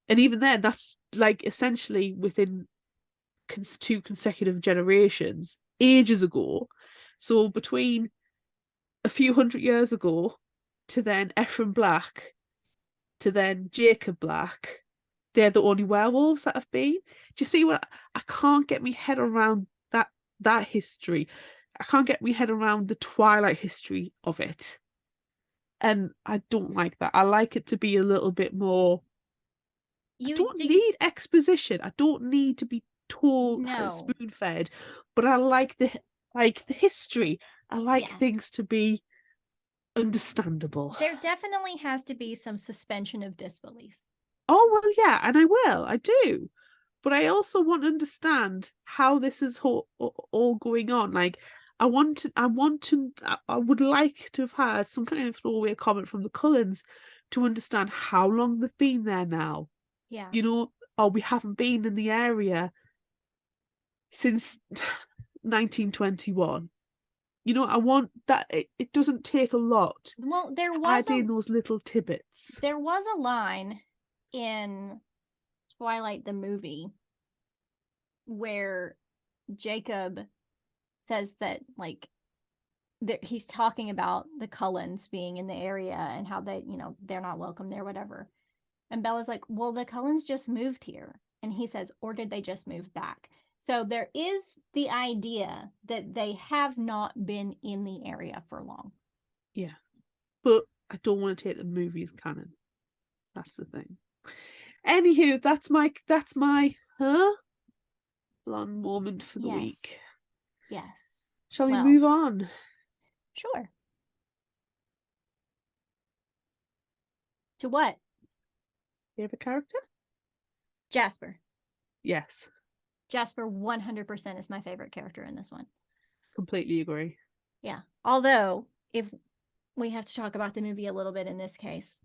and even then, that's like essentially within two consecutive generations, ages ago. So between a few hundred years ago to then Ephraim Black to then Jacob Black, they're the only werewolves that have been. Do you see what I can't get my head around that history. I can't get my head around the Twilight history of it. And I don't like that. I like it to be a little bit more. I don't need exposition. I don't need to be told spoon fed. But I like the history. I like things to be understandable. There definitely has to be some suspension of disbelief. Oh, well, yeah, and I do. But I also want to understand how this is all going on. Like, I would like to have had some kind of throwaway comment from the Cullens to understand how long they've been there now. Yeah. You know, or we haven't been in the area since 1921. You know, I want that. It doesn't take a lot Well, to add in those little tidbits. there was a line in Twilight the movie where Jacob says that like he's talking about the Cullens being in the area and how they, they're not welcome there, whatever. And Bella's like, well, the Cullens just moved here. And he says, or did they just move back? So there is the idea that they have not been in the area for long. Yeah. But I don't want to take the movie as canon. That's the thing. Anywho, that's my blonde moment for the week. Yes. Shall we move on? Sure. To what? Favorite character? Jasper. Yes. Jasper 100% is my favorite character in this one. Completely agree. Yeah. Although, if we have to talk about the movie a little bit in this case,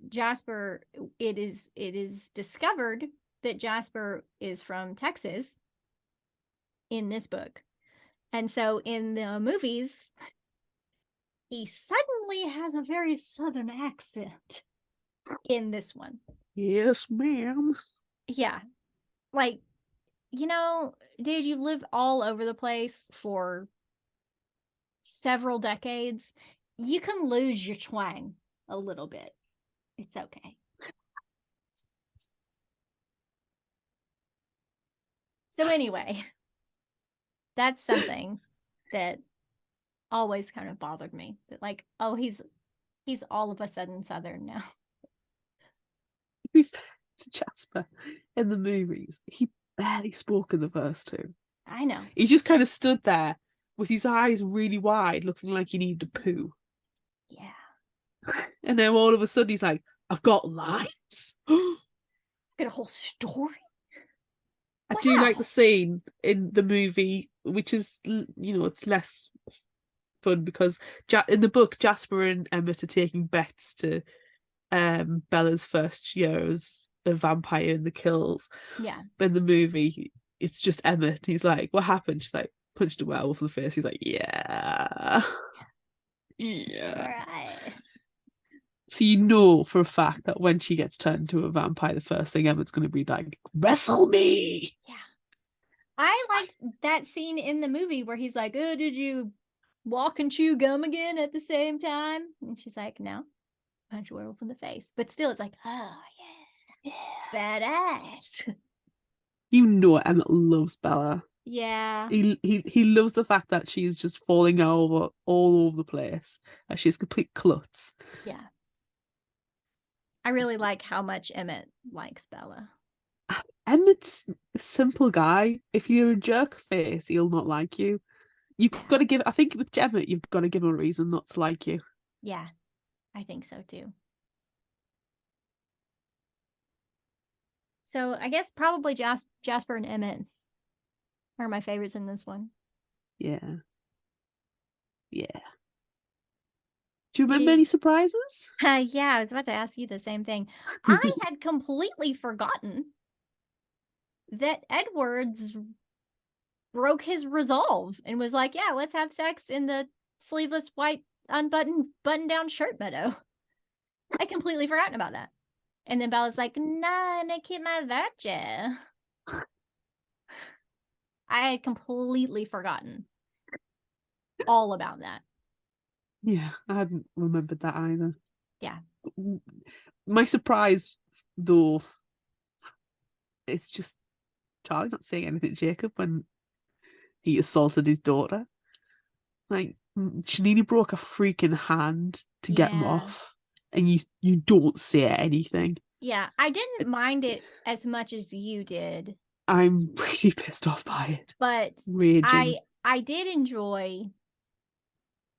Jasper, it is discovered that Jasper is from Texas in this book. And so in the movies, he suddenly has a very southern accent in this one. Yes, ma'am. Yeah. Like, dude, you live all over the place for several decades. You can lose your twang a little bit. It's okay. So anyway, that's something that always kind of bothered me. That like, oh, he's all of a sudden Southern now. To be fair to Jasper in the movies, he barely spoke in the first two. I know. He just kind of stood there with his eyes really wide, looking like he needed to poo. Yeah. And then all of a sudden he's like, I've got lines. Got a whole story. I do like the scene in the movie, which is, it's less fun because in the book, Jasper and Emmett are taking bets to Bella's first year as a vampire in the kills. Yeah. But in the movie, it's just Emmett. He's like, what happened? She's like, punched a werewolf in the face. He's like, yeah. Yeah. Right. So you know for a fact that when she gets turned into a vampire, the first thing Emmett's going to be like, wrestle me. Yeah. I liked that scene in the movie where he's like, oh, did you walk and chew gum again at the same time? And she's like, no. Punch a werewolf in the face. But still, it's like, oh, yeah. Badass. You know Emmett loves Bella. Yeah. He loves the fact that she's just falling over all over the place. That she's complete klutz. Yeah. I really like how much Emmett likes Bella. Emmett's a simple guy. If you're a jerk face, he'll not like you. You've got to give. I think with Emmett, you've got to give him a reason not to like you. Yeah, I think so too. So I guess probably Jasper and Emmett are my favorites in this one. Yeah. Yeah. Do you remember any surprises? Yeah, I was about to ask you the same thing. I had completely forgotten that Edwards broke his resolve and was like, yeah, let's have sex in the sleeveless white unbuttoned button-down shirt meadow. I completely forgotten about that. And then Bella's like, no, I keep my virtue. I had completely forgotten all about that. Yeah, I hadn't remembered that either. Yeah. My surprise, though, it's just Charlie not saying anything to Jacob when he assaulted his daughter. Like, Shanini broke a freaking hand to get him off, and you don't say anything. Yeah, I didn't mind it as much as you did. I'm really pissed off by it. But raging. I did enjoy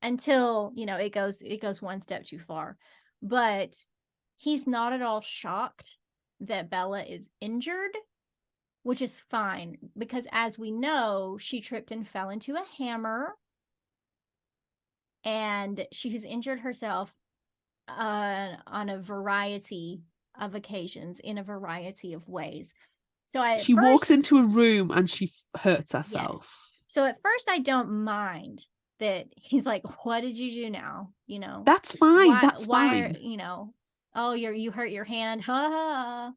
until, it goes one step too far. But he's not at all shocked that Bella is injured, which is fine because, as we know, she tripped and fell into a hammer and she has injured herself on a variety of occasions in a variety of ways. So she walks into a room and she hurts herself. Yes. So at first I don't mind that he's like, what did you do now? You know, that's fine. Why, that's fine. Are, you know, oh, you hurt your hand. Ha ha.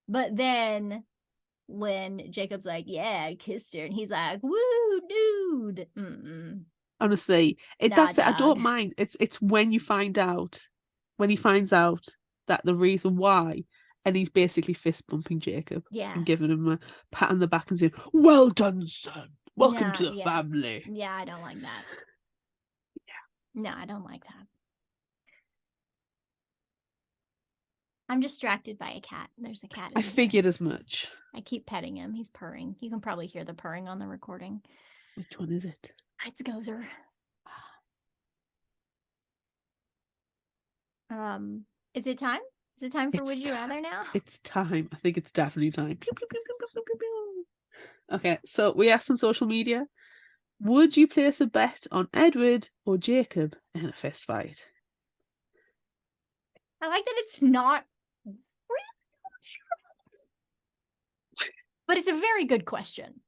But then when Jacob's like, yeah, I kissed her, and he's like, woo, dude. Honestly, that's it. I don't mind. It's when you find out, when he finds out that the reason why, and he's basically fist bumping Jacob, and giving him a pat on the back and saying, "Well done, son. Welcome to the family." Yeah, I don't like that. Yeah, no, I don't like that. I'm distracted by a cat. There's a cat. I figured as much. I keep petting him. He's purring. You can probably hear the purring on the recording. Which one is it? It's Gozer. Is it time? Is it time for Would You Rather now? It's time. I think it's definitely time. Pew, pew, pew, pew, pew, pew, pew. Okay, so we asked on social media, would you place a bet on Edward or Jacob in a fist fight? I like that it's not but it's a very good question.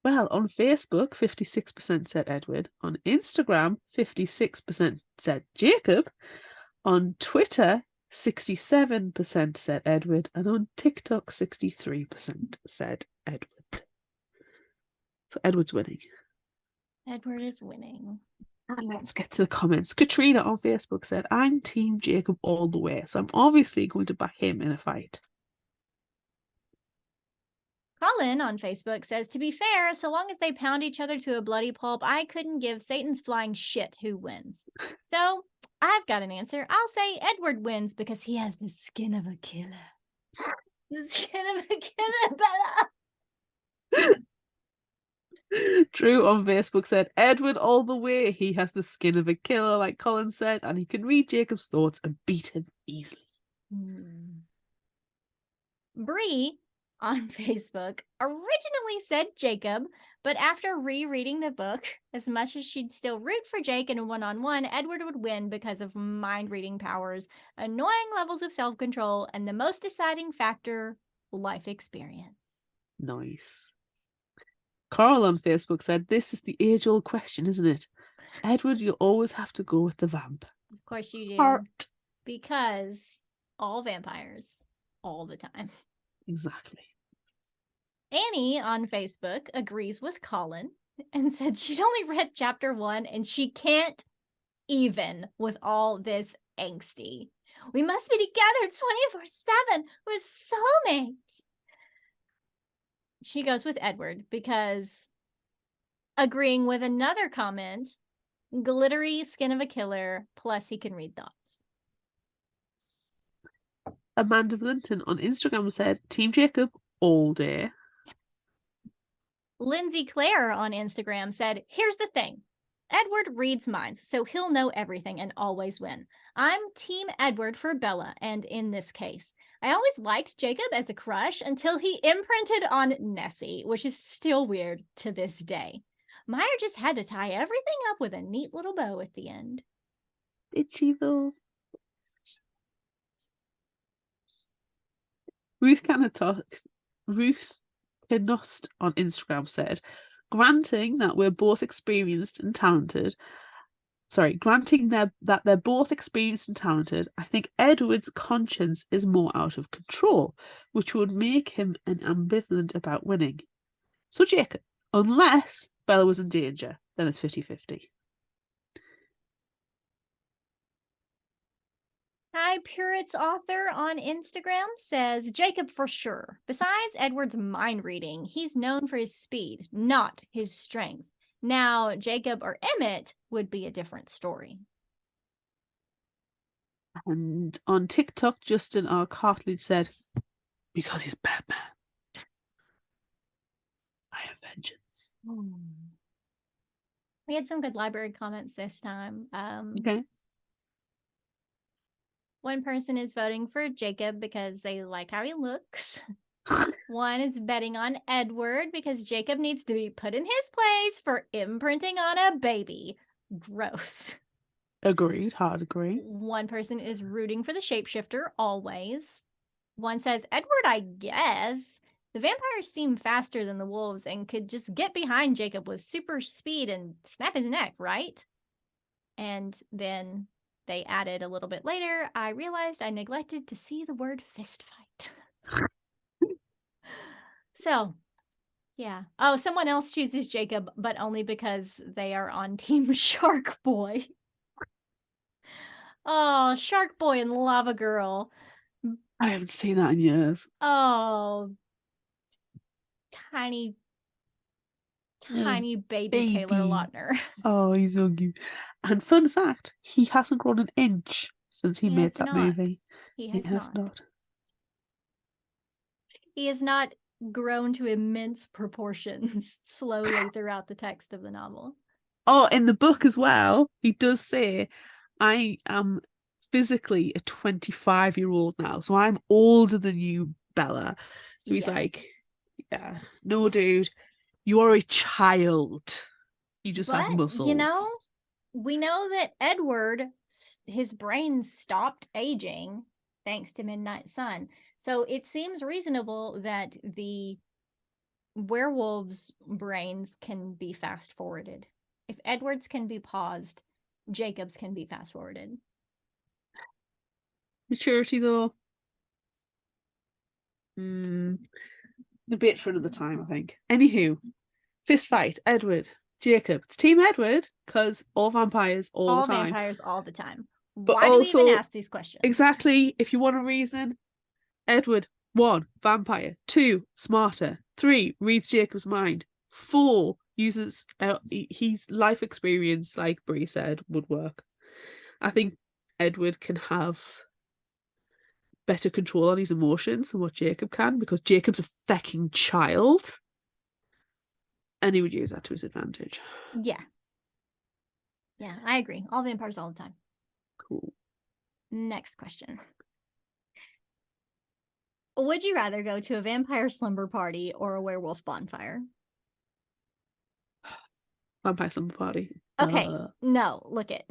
Well, on Facebook, 56% said Edward. On Instagram, 56% said Jacob. On Twitter, 67% said Edward. And on TikTok, 63% said Edward. So Edward's winning. Edward is winning. And let's get to the comments. Katrina on Facebook said, I'm Team Jacob all the way, so I'm obviously going to back him in a fight. Colin on Facebook says, to be fair, so long as they pound each other to a bloody pulp, I couldn't give Satan's flying shit who wins. So I've got an answer. I'll say Edward wins because he has the skin of a killer. The skin of a killer, Bella. Drew on Facebook said, Edward all the way. He has the skin of a killer, like Colin said, and he can read Jacob's thoughts and beat him easily. Bree on Facebook originally said Jacob, but after rereading the book, as much as she'd still root for Jake in a one-on-one, Edward would win because of mind-reading powers, annoying levels of self-control, and the most deciding factor, life experience. Nice. Carl on Facebook said, this is the age-old question, isn't it? Edward, you always have to go with the vamp. Of course you do. Heart. Because all vampires, all the time. Exactly. Annie on Facebook agrees with Colin and said she'd only read chapter 1 and she can't even with all this angsty. We must be together 24/7 with soulmates. She goes with Edward because, agreeing with another comment, glittery skin of a killer, plus he can read thoughts. Amanda Linton on Instagram said, Team Jacob all day. Lindsay Claire on Instagram said, here's the thing. Edward reads minds, so he'll know everything and always win. I'm Team Edward for Bella, and in this case, I always liked Jacob as a crush until he imprinted on Nessie, which is still weird to this day. Meyer just had to tie everything up with a neat little bow at the end. Did she though? Ruth Kenost on Instagram said, granting that they're both experienced and talented, I think Edward's conscience is more out of control, which would make him an ambivalent about winning. So Jacob, unless Bella was in danger, then it's 50-50. Hi, Purit's author on Instagram says, Jacob for sure. Besides Edward's mind reading, he's known for his speed, not his strength. Now, Jacob or Emmett would be a different story. And on TikTok, Justin R. Cartledge said, because he's Batman. I have vengeance. We had some good library comments this time. Okay. One person is voting for Jacob because they like how he looks. One is betting on Edward because Jacob needs to be put in his place for imprinting on a baby. Gross. Agreed. Hard agree. One person is rooting for the shapeshifter always. One says, Edward, I guess. The vampires seem faster than the wolves and could just get behind Jacob with super speed and snap his neck, right? And then they added a little bit later, I realized I neglected to see the word fist fight. So, yeah. Oh, someone else chooses Jacob, but only because they are on Team Shark Boy. Oh, Shark Boy and Lava Girl. I haven't seen that in years. Oh, tiny baby Taylor Lautner. Oh, he's so cute. And fun fact, he hasn't grown an inch since he He made has that not. movie. He He has has not. not. He has not grown to immense proportions slowly throughout the text of the novel. Oh, in the book as well, he does say, I am physically a 25-year-old now, so I'm older than you, Bella. So he's like, Yes. yeah, no, dude, you are a child. You just have But, muscles. we know that Edward, his brain stopped aging thanks to Midnight Sun. So it seems reasonable that the werewolves' brains can be fast forwarded. If Edward's can be paused, Jacob's can be fast forwarded. Maturity, though. A bit for another time, I think. Anywho, fist fight, Edward, Jacob. It's Team Edward because all vampires all the time. All vampires all the time. But why do we even also, ask these questions? Exactly. If you want a reason, Edward, 1, vampire. 2, smarter. 3, reads Jacob's mind. 4, uses his life experience, like Bree said, would work. I think Edward can have better control on his emotions than what Jacob can because Jacob's a fucking child. And he would use that to his advantage. Yeah. Yeah, I agree. All vampires all the time. Cool. Next question. Would you rather go to a vampire slumber party or a werewolf bonfire? Vampire slumber party. Okay, no, look it.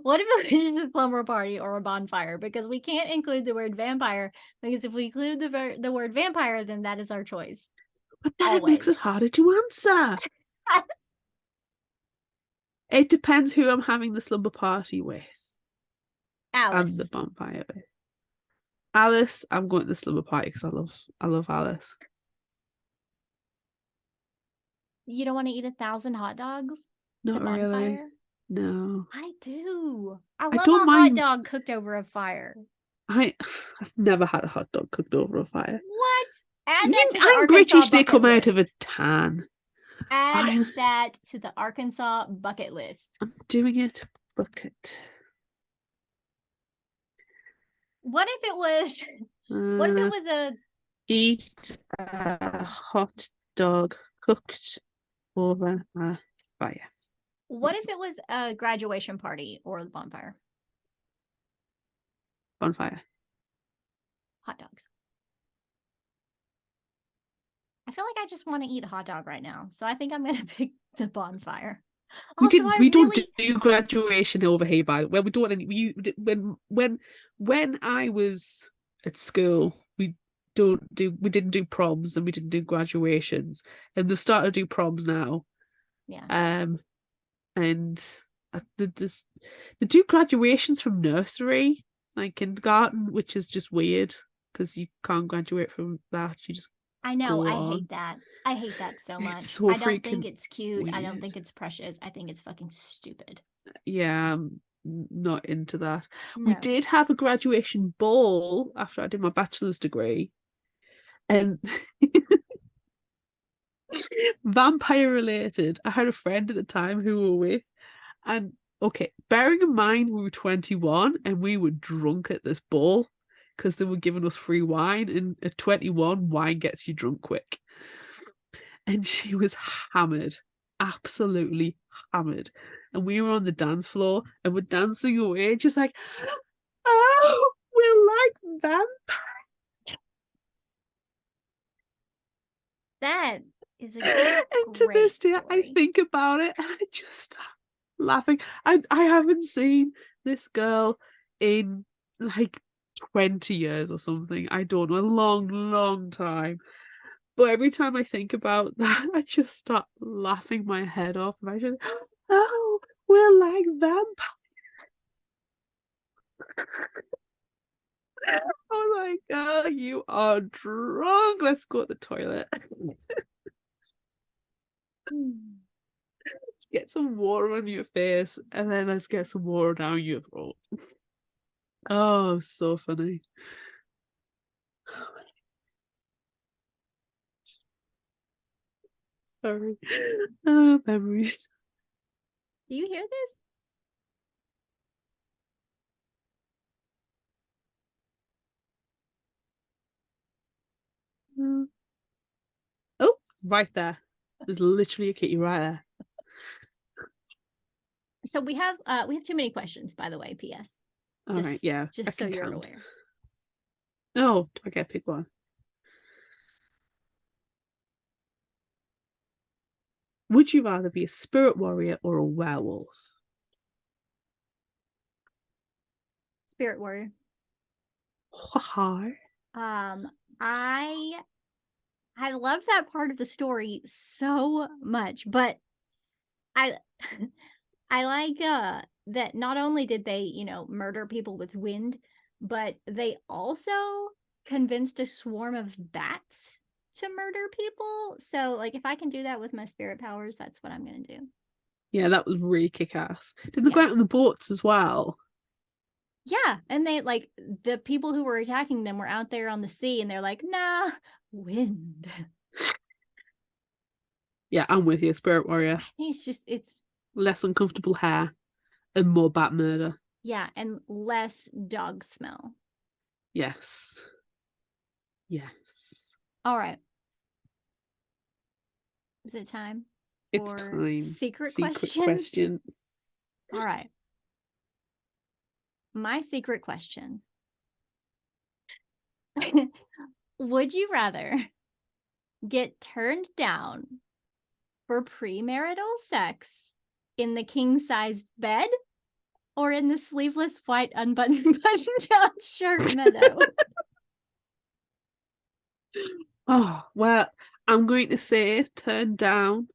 What if it was just a slumber party or a bonfire? Because we can't include the word vampire, because if we include the word vampire, then that is our choice. But then it makes it harder to answer. It depends who I'm having the slumber party with. Alice. And the bonfire with. Alice, I'm going to the slumber party because I love Alice. You don't want to eat 1,000 hot dogs? Not really. No. I do. I love don't a mind... hot dog cooked over a fire. I've never had a hot dog cooked over a fire. What? Add that to the I'm Arkansas British, they bucket come out of a list. tan. Add Fine. that to the Arkansas bucket list. I'm doing it. Bucket. What if it was a eat a hot dog cooked over a fire? What if it was a graduation party or the bonfire? Bonfire. Hot dogs. I feel like I just want to eat a hot dog right now, so I think I'm gonna pick the bonfire. We don't do graduation over here, by the way. We don't. When I was at school, we didn't do proms and we didn't do graduations, and they've started to do proms now. Yeah. And they do graduations from nursery, like kindergarten, which is just weird because you can't graduate from that. You just I know. go I on. hate that. I hate that so much. So I don't think it's cute. weird. I don't think it's precious. I think it's fucking stupid. Yeah, I'm not into that. No. We did have a graduation ball after I did my bachelor's degree, and vampire related. I had a friend at the time who we were with, and okay, bearing in mind we were 21 and we were drunk at this ball because they were giving us free wine, and at 21 wine gets you drunk quick. And she was hammered, absolutely hammered. And we were on the dance floor and we're dancing away, just like, Oh, we're like vampires. That is a And to great this day, I story. think about it and I just start laughing. I haven't seen this girl in like 20 years or something. I don't know, a long, long time. But every time I think about that, I just start laughing my head off. And I just, oh, we're like vampires. I'm like, oh, you are drunk. Let's go to the toilet. Let's get some water on your face and then let's get some water down your throat. Oh, so funny. Sorry. Oh, memories. Do you hear this? Oh, right there. There's literally a kitty right there. So we have too many questions, by the way, PS. All right, yeah. I Just so can you're count. aware. Oh, do I get to pick one? Would you rather be a spirit warrior or a werewolf? Spirit warrior. Why? I love that part of the story so much, but I I like that not only did they, murder people with wind, but they also convinced a swarm of bats to murder people. So like if I can do that with my spirit powers, that's what I'm going to do. Yeah, that was really kick-ass. Did they go Yeah. out on the boats as well? Yeah, and they like the people who were attacking them were out there on the sea and they're like, "Nah, wind." Yeah, I'm with you, spirit warrior. It's Less uncomfortable hair and more bat murder. yeah, and less dog smell. Yes. Yes. All right. Is it time It's for time. secret Secret questions? question. All right. My secret question. Would you rather get turned down for premarital sex in the king-sized bed or in the sleeveless white unbuttoned button-down shirt meadow? Oh, well, I'm going to say turn down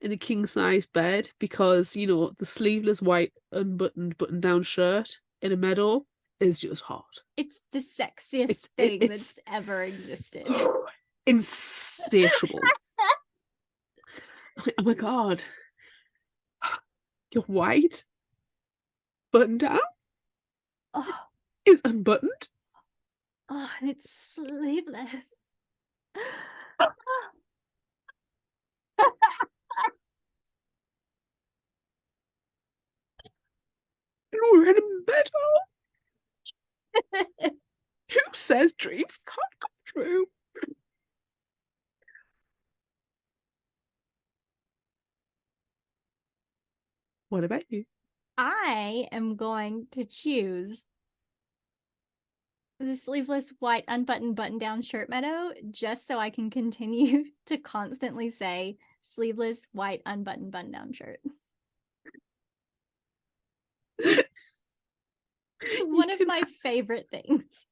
in a king size bed because, the sleeveless white unbuttoned button down shirt in a meadow is just hot. It's the sexiest It's thing that's ever existed. insatiable. Oh my God. You're white, button down Oh, is unbuttoned. and it's sleeveless. And we're in a meadow. Who says dreams can't come true? What about you? I am going to choose the sleeveless white unbuttoned button-down shirt meadow just so I can continue to constantly say sleeveless white unbuttoned button-down shirt. It's one of my favorite things.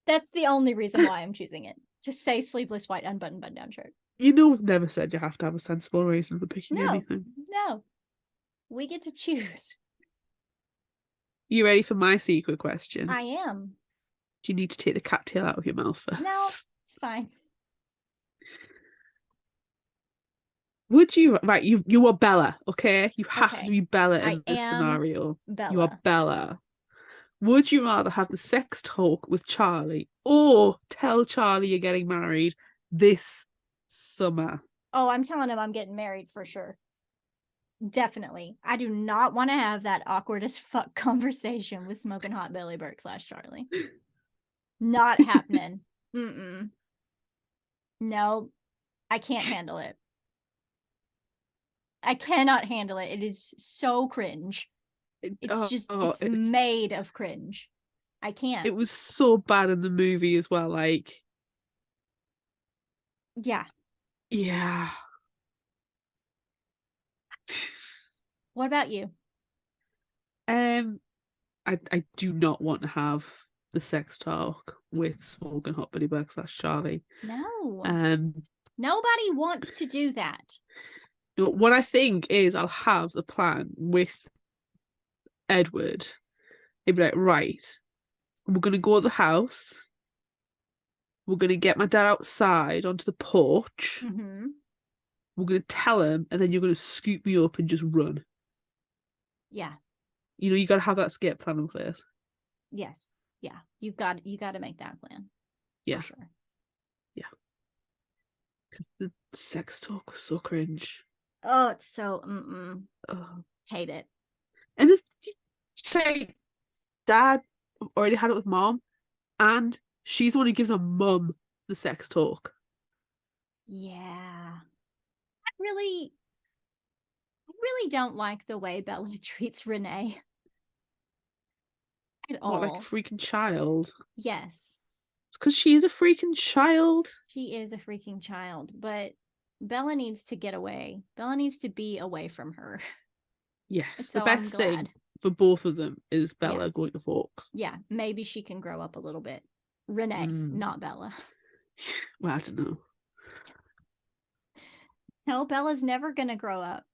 That's the only reason why I'm choosing it. To say sleeveless white unbuttoned button-down shirt. We've never said you have to have a sensible reason for picking anything. No. We get to choose. You ready for my secret question? I am. Do you need to take the cat tail out of your mouth first? No, it's fine. Would you you are Bella, okay? You have Okay. to be Bella in I this am scenario. Bella. You are Bella. Would you rather have the sex talk with Charlie or tell Charlie you're getting married this summer? Oh, I'm telling him I'm getting married for sure. Definitely. I do not want to have that awkward as fuck conversation with Smoking Hot Billy Burke / Charlie. Not happening. Mm-mm. No, I can't handle it. I cannot handle it. It is so cringe. It's made of cringe. I can't. It was so bad in the movie as well. Like, yeah. Yeah. What about you? I do not want to have the sex talk with Smoking Hot Buddy Berg / Charlie. No. Nobody wants to do that. What I think is I'll have the plan with Edward. He'd be like, right, we're gonna go to the house. We're gonna get my dad outside onto the porch. Mm-hmm. We're gonna tell him, and then you're gonna scoop me up and just run. Yeah. You gotta have that escape plan in place. Yes. Yeah. You got to make that plan. Yeah. For sure. Yeah. Because the sex talk was so cringe. Oh, it's so hate it. And it's say dad already had it with mom, and she's the one who gives her mum the sex talk. Yeah. I really don't like the way Bella treats Renee. At all. What, like a freaking child? Yes. It's because she is a freaking child. She is a freaking child, but Bella needs to get away. Bella needs to be away from her. Yes, so the best thing for both of them is Bella going to Forks. Yeah, maybe she can grow up a little bit. Renee, not Bella. Well, I don't know. No, Bella's never going to grow up.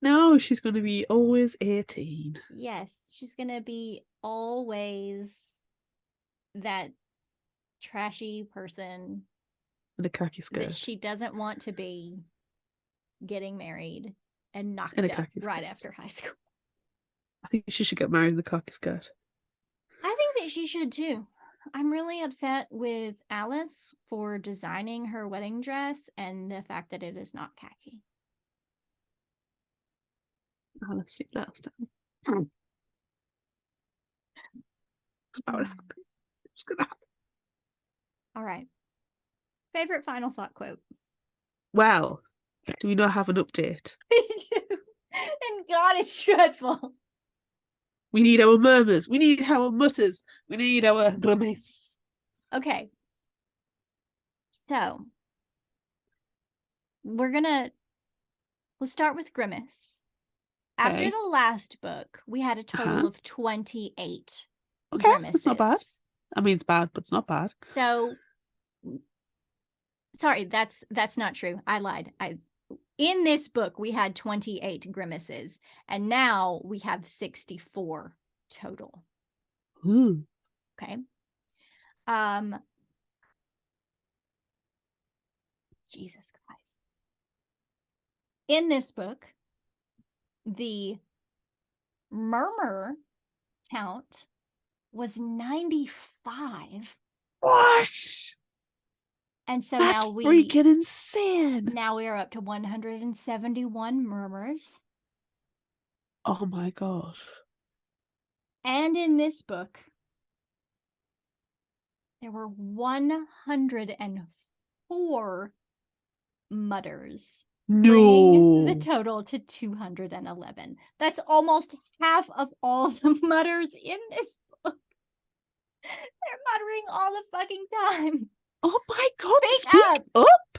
No, she's going to be always 18. Yes, she's going to be always that trashy person in a khaki skirt that she doesn't want to be, getting married and knocked up right after high school. I think she should get married in the khaki skirt. I think that she should too. I'm really upset with Alice for designing her wedding dress and the fact that it is not khaki. Let's see last time. It's about to happen. It's gonna happen. All right. Favorite final thought quote. Well, do we not have an update? We do. And God, it's dreadful. We need our murmurs. We need our mutters. We need our grimace. Okay. So, let's start with Grimace. After the last book, we had a total of 28 grimaces. That's not bad. I mean, it's bad, but it's not bad. So, sorry, that's not true. I lied. In this book, we had 28 grimaces, and now we have 64 total. Ooh. Okay. Jesus Christ. In this book, the murmur count was 95. What? And so that's now freaking insane. Now we are up to 171 murmurs. Oh my gosh. And in this book, there were 104 mutters. No. Bringing the total to 211. That's almost half of all the mutters in this book. They're muttering all the fucking time. Oh my God, Speak up.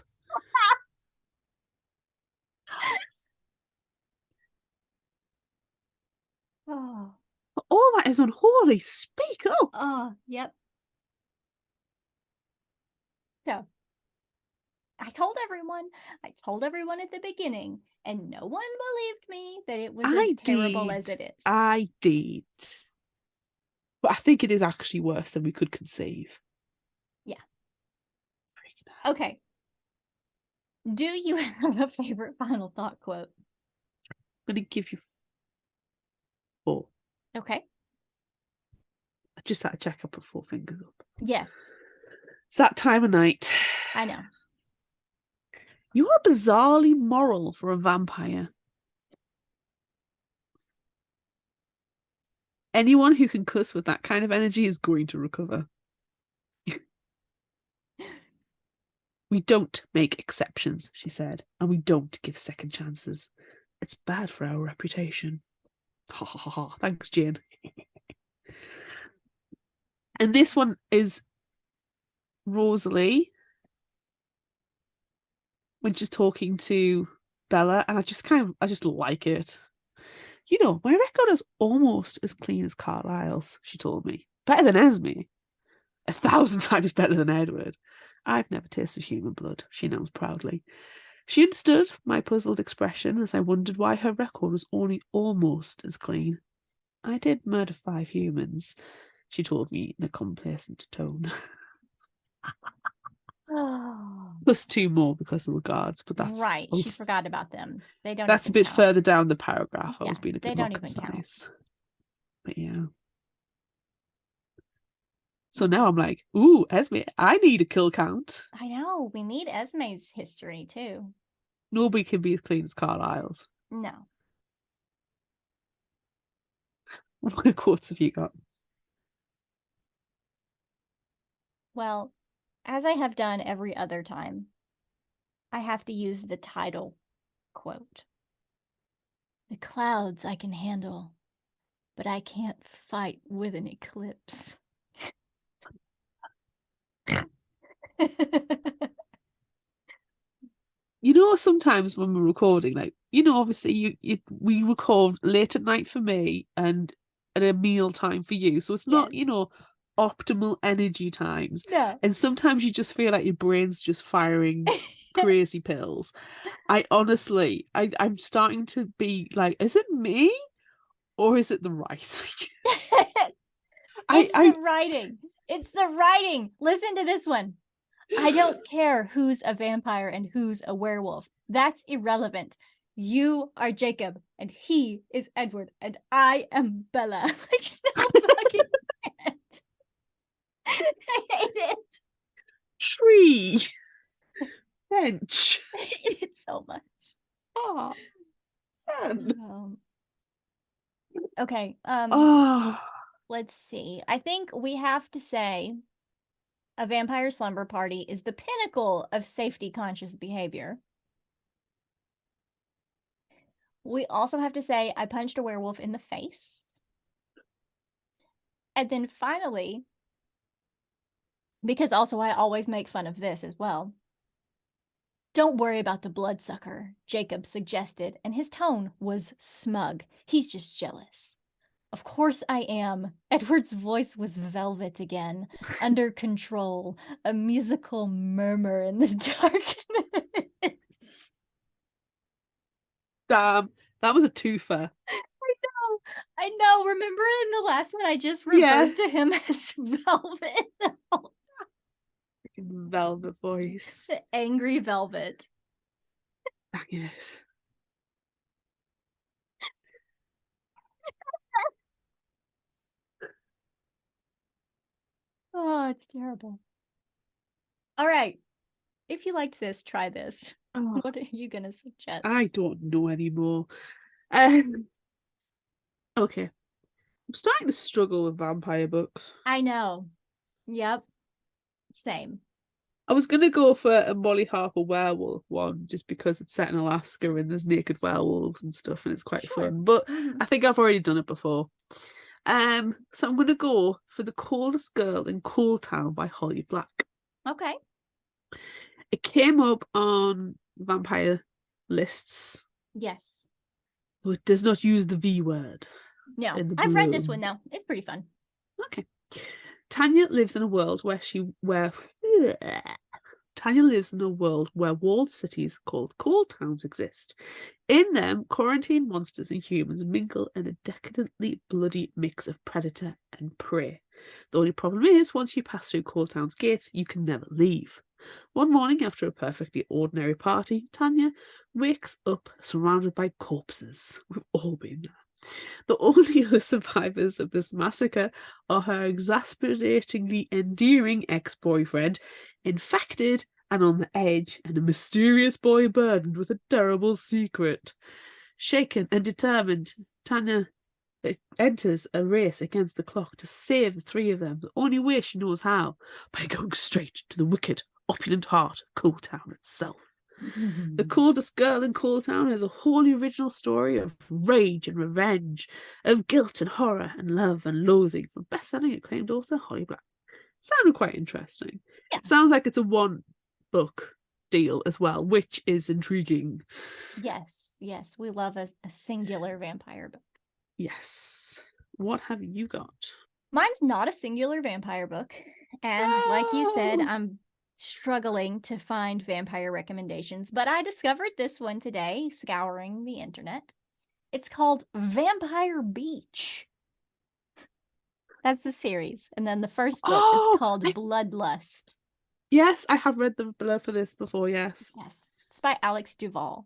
Oh. All that is unholy. Speak up. Oh, yep. So, I told everyone at the beginning, and no one believed me that it was as terrible as it is. I did. But I think it is actually worse than we could conceive. Yeah. Okay. Do you have a favorite final thought quote? I'm going to give you 4. Okay. I just had to check. I put 4 fingers up. Yes. It's that time of night. I know. You are bizarrely moral for a vampire. Anyone who can cuss with that kind of energy is going to recover. We don't make exceptions, she said, and we don't give second chances. It's bad for our reputation. Ha ha ha ha. Thanks, Jane. And this one is Rosalie when she's talking to Bella, and I just like it. You know, my record is almost as clean as Carlisle's, she told me. Better than Esme. 1,000 times better than Edward. I've never tasted human blood, she announced proudly. She understood my puzzled expression as I wondered why her record was only almost as clean. I did murder 5 humans, she told me in a complacent tone. Plus 2 more because of the guards, but that's right. She forgot about them. They don't. That's a bit further down the paragraph. I Yeah, was being a they bit more don't even count. concise. But yeah. So now I'm like, ooh, Esme, I need a kill count. I know. We need Esme's history too. Nobody can be as clean as Carlisle's. No. What quotes have you got? Well, as I have done every other time, I have to use the title quote. The clouds I can handle, but I can't fight with an eclipse. You know, sometimes when we're recording, like, you know, obviously we record late at night for me and at a meal time for you. So it's not, Yes. you know, optimal energy times. No. And sometimes you just feel like your brain's just firing crazy pills. I honestly, I'm starting to be like, is it me or is it the writing? The writing. It's the writing. Listen to this one. I don't care who's a vampire and who's a werewolf. That's irrelevant. You are Jacob, and he is Edward, and I am Bella. Like, no fucking shit. I hate it. Tree. Bench. I hate it so much. Oh, son. Okay. Oh. Let's see. I think we have to say a vampire slumber party is the pinnacle of safety-conscious behavior. We also have to say I punched a werewolf in the face. And then finally, because also I always make fun of this as well, don't worry about the bloodsucker, Jacob suggested, and his tone was smug. He's just jealous. Of course I am. Edward's voice was velvet again, under control, a musical murmur in the darkness. Damn, that was a twofer. I know. Remember in the last one, I just referred to him as Velvet the whole time. Velvet voice. The angry Velvet. Dang it. Oh, it's terrible. All right. If you liked this, try this. Oh, what are you going to suggest? I don't know anymore. Okay. I'm starting to struggle with vampire books. I know. Yep. Same. I was going to go for a Molly Harper werewolf one just because it's set in Alaska and there's naked werewolves and stuff and it's quite fun. But I think I've already done it before. So I'm going to go for The Coldest Girl in Coal Town by Holly Black. Okay. It came up on vampire lists. Yes. But it does not use the V word. No, I've read this one now. It's pretty fun. Okay. Tanya lives in a world Tanya lives in a world where walled cities called coal towns exist. In them, quarantine monsters and humans mingle in a decadently bloody mix of predator and prey. The only problem is, once you pass through Coal Town's gates, you can never leave. One morning, after a perfectly ordinary party, Tanya wakes up surrounded by corpses. We've all been there. The only other survivors of this massacre are her exasperatingly endearing ex-boyfriend, infected and on the edge, and a mysterious boy burdened with a terrible secret. Shaken and determined, Tanya enters a race against the clock to save the 3 of them, the only way she knows how, by going straight to the wicked opulent heart of Cooltown itself. The coldest girl in Cooltown is a wholly original story of rage and revenge, of guilt and horror and love and loathing from best-selling acclaimed author Holly Black. Sounded quite interesting. Yeah. It sounds like it's a one-book deal as well, which is intriguing. Yes, we love a singular vampire book. Yes. What have you got? Mine's not a singular vampire book. And like you said, No! I'm struggling to find vampire recommendations, but I discovered this one today, scouring the internet. It's called Vampire Beach. That's the series. And then the first book is called Bloodlust. Yes, I have read the blurb for this before, yes. Yes, it's by Alex Duvall.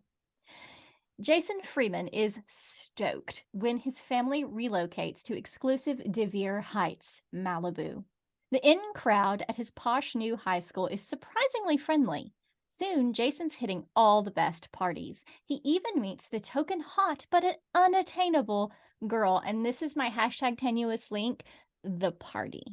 Jason Freeman is stoked when his family relocates to exclusive De Vere Heights, Malibu. The in crowd at his posh new high school is surprisingly friendly. Soon, Jason's hitting all the best parties. He even meets the token hot but unattainable girl, and this is my hashtag tenuous link, the party.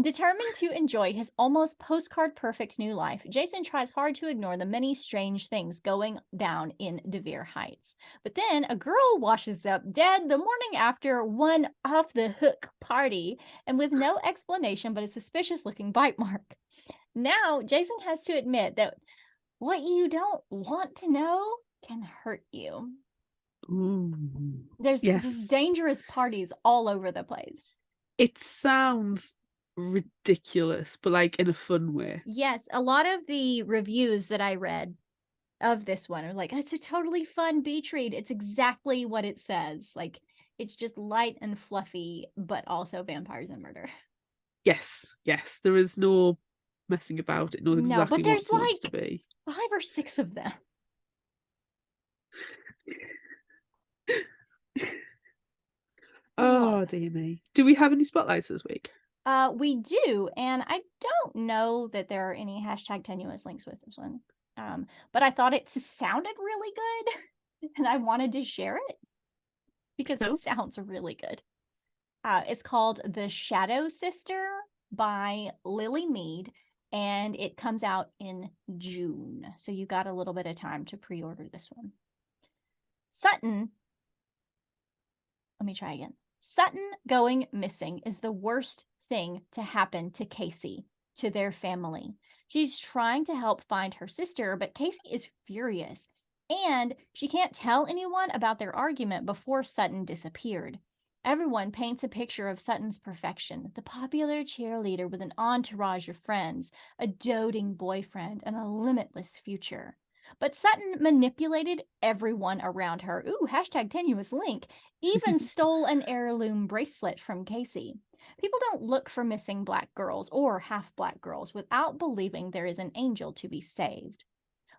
Determined to enjoy his almost postcard perfect new life, Jason tries hard to ignore the many strange things going down in De Vere Heights. But then a girl washes up dead the morning after one off the hook party, and with no explanation but a suspicious looking bite mark. Now, Jason has to admit that what you don't want to know can hurt you. Ooh. There's just dangerous parties all over the place. It sounds ridiculous, but like in a fun way. Yes, a lot of the reviews that I read of this one are like, it's a totally fun beach read. It's exactly what it says. Like, it's just light and fluffy, but also vampires and murder. Yes. There is no messing about. It knows exactly but there's what it wants to be. 5 or 6 of them. Oh, dear me. Do we have any spotlights this week? We do, and I don't know that there are any hashtag tenuous links with this one. But I thought it sounded really good, and I wanted to share it because it sounds really good. It's called The Shadow Sister by Lily Mead, and it comes out in June. So you got a little bit of time to pre-order this one. Let me try again. Sutton going missing is the worst thing to happen to Casey, to their family. She's trying to help find her sister, but Casey is furious, and she can't tell anyone about their argument before Sutton disappeared. Everyone paints a picture of Sutton's perfection, the popular cheerleader with an entourage of friends, a doting boyfriend, and a limitless future. But Sutton manipulated everyone around her. Ooh, hashtag tenuous link. Even stole an heirloom bracelet from Casey. People don't look for missing Black girls or half-Black girls without believing there is an angel to be saved.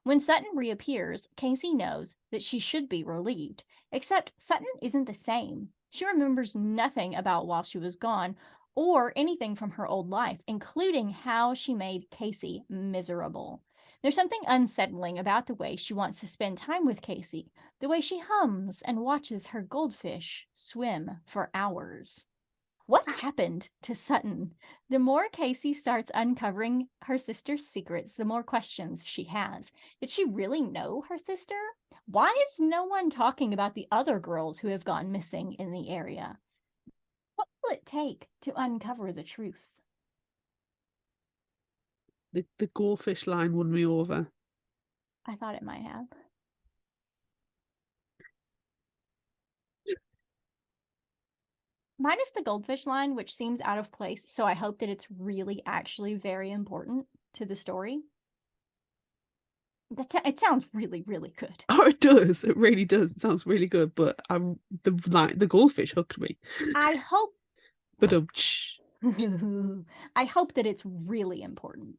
When Sutton reappears, Casey knows that she should be relieved, except Sutton isn't the same. She remembers nothing about while she was gone or anything from her old life, including how she made Casey miserable. There's something unsettling about the way she wants to spend time with Casey, the way she hums and watches her goldfish swim for hours. What happened to Sutton? The more Casey starts uncovering her sister's secrets, the more questions she has. Did she really know her sister? Why is no one talking about the other girls who have gone missing in the area? What will it take to uncover the truth? The goldfish line won me over. I thought it might have. Minus the goldfish line, which seems out of place, so I hope that it's really actually very important to the story. It sounds really, really good. Oh, it does. It really does. It sounds really good, but the goldfish hooked me. I hope. But I hope that it's really important.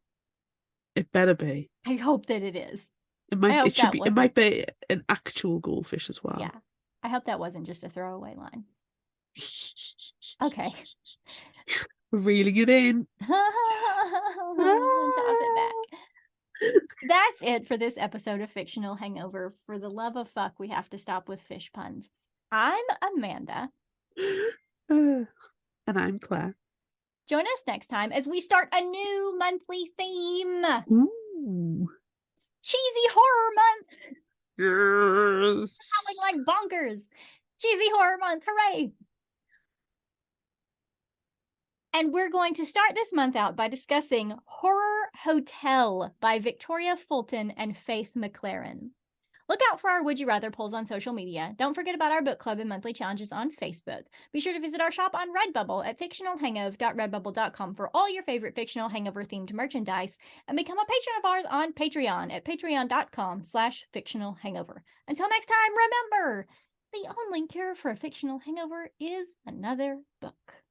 It better be. I hope that it is. It might be an actual goldfish as well. Yeah. I hope that wasn't just a throwaway line. Okay. Reeling it in. Toss it back. That's it for this episode of Fictional Hangover. For the love of fuck, we have to stop with fish puns. I'm Amanda. And I'm Claire. Join us next time as we start a new monthly theme. Ooh. Cheesy horror month. Yes. Howling like bonkers. Cheesy horror month. Hooray. And we're going to start this month out by discussing Horror Hotel by Victoria Fulton and Faith McLaren. Look out for our Would You Rather polls on social media. Don't forget about our book club and monthly challenges on Facebook. Be sure to visit our shop on Redbubble at fictionalhangover.redbubble.com for all your favorite fictional hangover-themed merchandise, and become a patron of ours on Patreon at patreon.com/fictionalhangover. Until next time, remember, the only cure for a fictional hangover is another book.